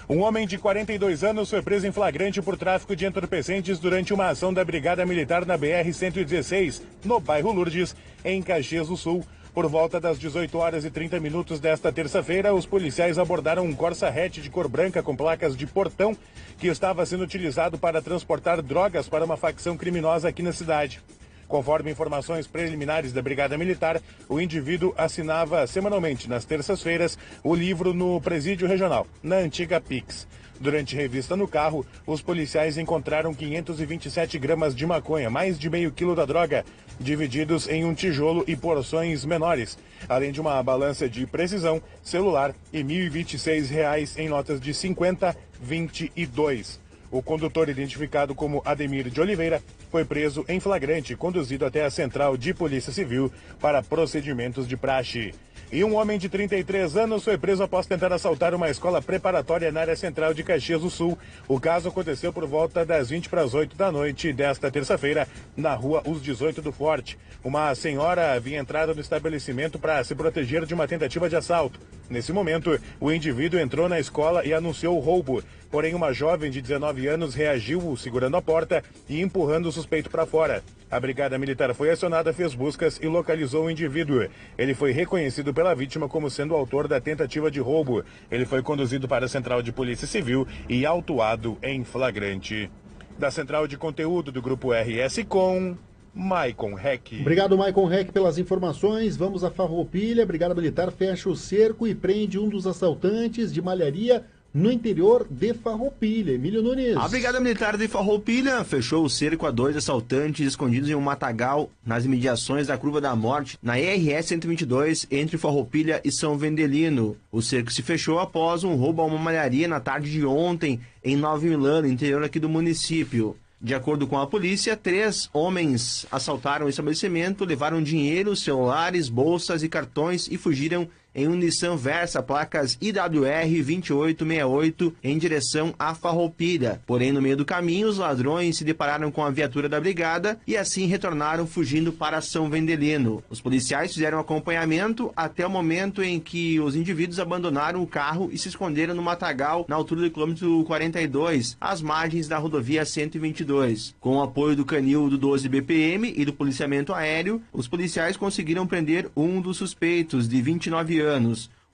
S6: Um homem de 42 anos foi preso em flagrante por tráfico de entorpecentes durante uma ação da Brigada Militar na BR-116, no bairro Lourdes, em Caxias do Sul. Por volta das 18h30 desta terça-feira, os policiais abordaram um Corsa hatch de cor branca com placas de portão que estava sendo utilizado para transportar drogas para uma facção criminosa aqui na cidade. Conforme informações preliminares da Brigada Militar, o indivíduo assinava semanalmente, nas terças-feiras, o livro no Presídio Regional, na antiga Pix. Durante revista no carro, os policiais encontraram 527 gramas de maconha, mais de meio quilo da droga, divididos em um tijolo e porções menores, além de uma balança de precisão, celular e R$ 1.026 em notas de 50, 20 e 2. O condutor, identificado como Ademir de Oliveira, foi preso em flagrante e conduzido até a Central de Polícia Civil para procedimentos de praxe. E um homem de 33 anos foi preso após tentar assaltar uma escola preparatória na área central de Caxias do Sul. O caso aconteceu por volta das 7:20 da noite desta terça-feira, na rua Os 18 do Forte. Uma senhora havia entrado no estabelecimento para se proteger de uma tentativa de assalto. Nesse momento, o indivíduo entrou na escola e anunciou o roubo. Porém, uma jovem de 19 anos reagiu segurando a porta e empurrando o suspeito para fora. A Brigada Militar foi acionada, fez buscas e localizou o indivíduo. Ele foi reconhecido pela vítima como sendo o autor da tentativa de roubo. Ele foi conduzido para a Central de Polícia Civil e autuado em flagrante. Da Central de Conteúdo do Grupo RS com Maicon Heck.
S3: Obrigado, Maicon Heck, pelas informações. Vamos a Farroupilha. A Brigada Militar fecha o cerco e prende um dos assaltantes de malharia no interior de Farroupilha. Emílio Nunes.
S19: A Brigada Militar de Farroupilha fechou o cerco a 2 assaltantes escondidos em um matagal nas imediações da Curva da Morte, na RS 122, entre Farroupilha e São Vendelino. O cerco se fechou após um roubo a uma malharia na tarde de ontem, em Nova Milano, interior aqui do município. De acordo com a polícia, 3 homens assaltaram o estabelecimento, levaram dinheiro, celulares, bolsas e cartões e fugiram em um Nissan Versa, placas IWR 2868, em direção a Farroupilha. Porém, no meio do caminho, os ladrões se depararam com a viatura da brigada e assim retornaram fugindo para São Vendelino. Os policiais fizeram acompanhamento até o momento em que os indivíduos abandonaram o carro e se esconderam no matagal, na altura do quilômetro 42, às margens da rodovia 122. Com o apoio do canil do 12 BPM e do policiamento aéreo, os policiais conseguiram prender um dos suspeitos, de 29 anos.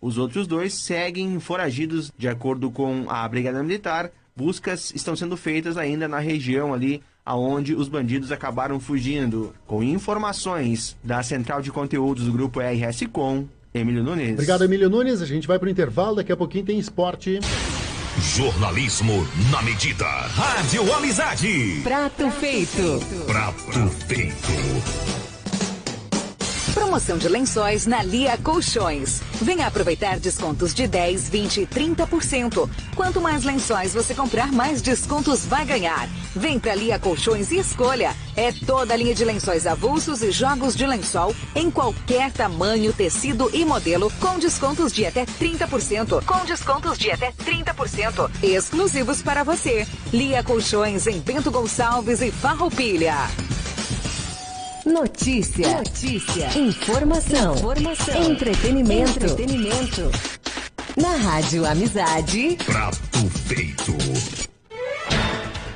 S19: Os outros 2 seguem foragidos. De acordo com a Brigada Militar, buscas estão sendo feitas ainda na região ali aonde os bandidos acabaram fugindo. Com informações da Central de Conteúdos do Grupo RS Com, Emílio Nunes.
S3: Obrigado, Emílio Nunes. A gente vai para o intervalo, daqui a pouquinho tem esporte.
S2: Jornalismo na medida. Rádio Amizade.
S7: Prato feito.
S2: Prato feito.
S7: Promoção de lençóis na Lia Colchões. Venha aproveitar descontos de 10, 20 e 30%. Quanto mais lençóis você comprar, mais descontos vai ganhar. Vem pra Lia Colchões e escolha. É toda a linha de lençóis avulsos e jogos de lençol em qualquer tamanho, tecido e modelo, com descontos de até 30%. Com descontos de até 30%. Exclusivos para você. Lia Colchões em Bento Gonçalves e Farroupilha. Notícia. Informação. Entretenimento. Na Rádio Amizade.
S2: Prato feito.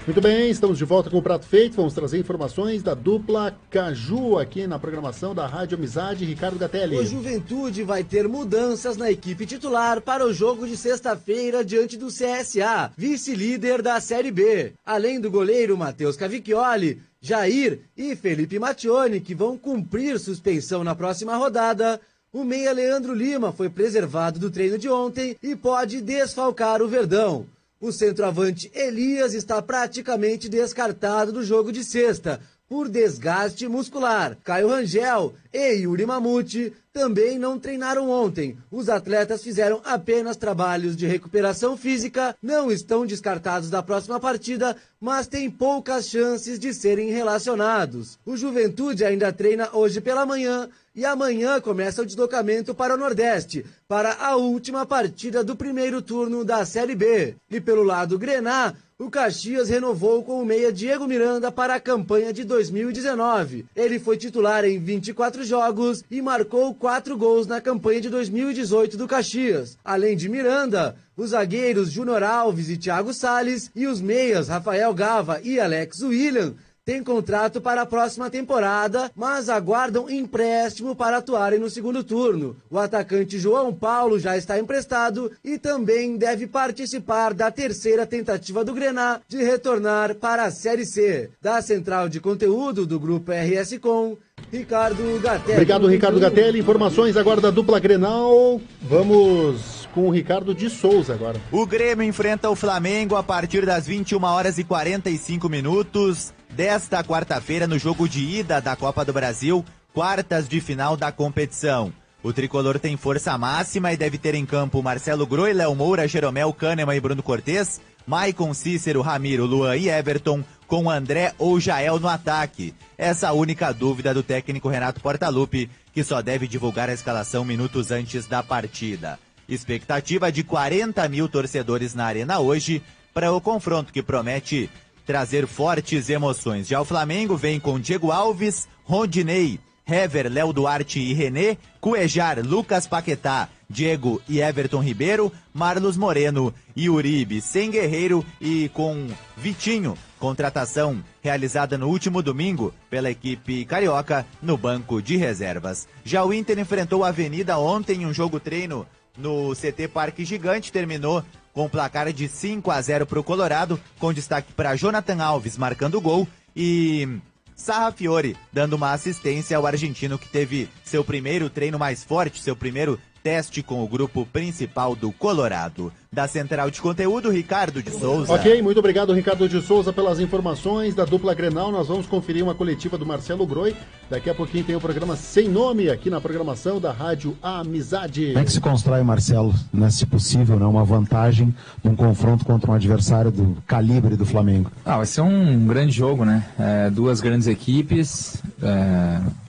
S3: Muito bem, estamos de volta com o Prato Feito. Vamos trazer informações da dupla Caju aqui na programação da Rádio Amizade. Ricardo Gatelli.
S8: O Juventude vai ter mudanças na equipe titular para o jogo de sexta-feira diante do CSA, vice-líder da Série B. Além do goleiro Matheus Cavicchioli, Jair e Felipe Mattioni, que vão cumprir suspensão na próxima rodada, o meia Leandro Lima foi preservado do treino de ontem e pode desfalcar o Verdão. O centroavante Elias está praticamente descartado do jogo de sexta, por desgaste muscular. Caio Rangel e Yuri Mamute também não treinaram ontem. Os atletas fizeram apenas trabalhos de recuperação física, não estão descartados da próxima partida, mas têm poucas chances de serem relacionados. O Juventude ainda treina hoje pela manhã e amanhã começa o deslocamento para o Nordeste, para a última partida do primeiro turno da Série B. E pelo lado grená, o Caxias renovou com o meia Diego Miranda para a campanha de 2019. Ele foi titular em 24 jogos e marcou 4 gols na campanha de 2018 do Caxias. Além de Miranda, os zagueiros Júnior Alves e Thiago Salles e os meias Rafael Gava e Alex William têm contrato para a próxima temporada, mas aguardam empréstimo para atuarem no segundo turno. O atacante João Paulo já está emprestado e também deve participar da terceira tentativa do Grená de retornar para a Série C. Da central de conteúdo do Grupo RS Com, Ricardo Gatelli.
S3: Obrigado, Ricardo Gatelli. Informações agora da dupla Grenal. Vamos com o Ricardo de Souza agora.
S5: O Grêmio enfrenta o Flamengo a partir das 21h45 desta quarta-feira no jogo de ida da Copa do Brasil, quartas de final da competição. O tricolor tem força máxima e deve ter em campo Marcelo Groi, Léo Moura, Jeromel, Kahneman e Bruno Cortez, Maicon, Cícero, Ramiro, Luan e Everton, com André ou Jael no ataque. Essa a única dúvida do técnico Renato Portaluppi, que só deve divulgar a escalação minutos antes da partida. Expectativa de 40 mil torcedores na arena hoje para o confronto que promete trazer fortes emoções. Já o Flamengo vem com Diego Alves, Rondinei, Hever, Léo Duarte e René, Cuejar, Lucas Paquetá, Diego e Everton Ribeiro, Marlos Moreno e Uribe, sem Guerreiro e com Vitinho, contratação realizada no último domingo pela equipe carioca no banco de reservas. Já o Inter enfrentou a Avenida ontem em um jogo-treino no CT Parque Gigante, terminou com um placar de 5-0 para o Colorado, com destaque para Jonathan Alves marcando gol e Sarrafiore dando uma assistência ao argentino que teve seu primeiro treino mais forte, seu primeiro teste com o grupo principal do Colorado. Da Central de Conteúdo, Ricardo de Souza.
S3: Ok, muito obrigado, Ricardo de Souza, pelas informações da dupla Grenal. Nós vamos conferir uma coletiva do Marcelo Groi. Daqui a pouquinho tem o programa Sem Nome aqui na programação da Rádio Amizade.
S9: Como é que se constrói, Marcelo, se possível, uma vantagem num confronto contra um adversário do calibre do Flamengo?
S11: Vai ser um grande jogo, né? Duas grandes equipes,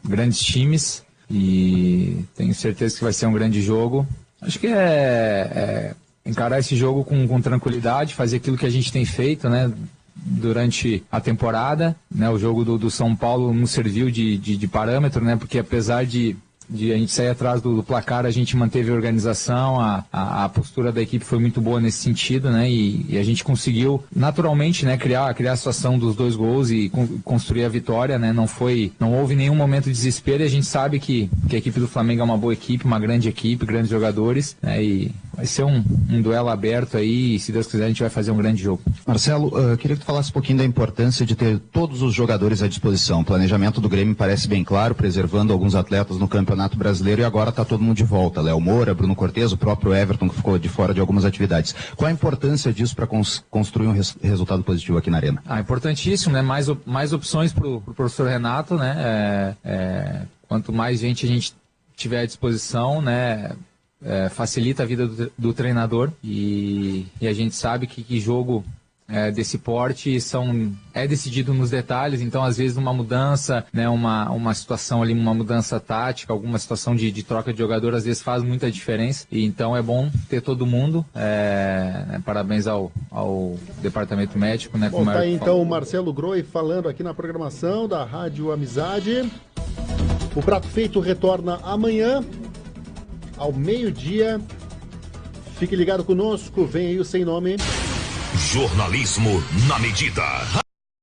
S11: grandes times, e tenho certeza que vai ser um grande jogo. Acho que encarar esse jogo com tranquilidade, fazer aquilo que a gente tem feito, né, durante a temporada, né? O jogo do São Paulo nos serviu de parâmetro, né, porque apesar de a gente sair atrás do placar, a gente manteve a organização, a postura da equipe foi muito boa nesse sentido, né, e a gente conseguiu naturalmente, né, criar a situação dos 2 gols e construir a vitória, né. Não houve nenhum momento de desespero, e a gente sabe que a equipe do Flamengo é uma boa equipe, uma grande equipe, grandes jogadores, né, e vai ser um duelo aberto aí, e se Deus quiser a gente vai fazer um grande jogo.
S9: Marcelo, queria que tu falasse um pouquinho da importância de ter todos os jogadores à disposição. O planejamento do Grêmio parece bem claro, preservando alguns atletas no Campeonato Brasileiro, e agora está todo mundo de volta. Léo Moura, Bruno Cortez, o próprio Everton, que ficou de fora de algumas atividades. Qual a importância disso para construir um resultado positivo aqui na Arena?
S11: Importantíssimo, né? Mais opções para o professor Renato, né? Quanto mais gente a gente tiver à disposição, né? Facilita a vida do treinador, e a gente sabe que jogo desse porte é decidido nos detalhes. Então às vezes uma mudança, né, uma situação ali, uma mudança tática, alguma situação de troca de jogador, às vezes faz muita diferença, e então é bom ter todo mundo. Parabéns ao departamento médico, né?
S3: Bom, tá aí então o Marcelo Groi falando aqui na programação da Rádio Amizade. O Prato Feito retorna amanhã ao meio-dia. Fique ligado conosco, vem aí o Sem Nome.
S2: Jornalismo na medida.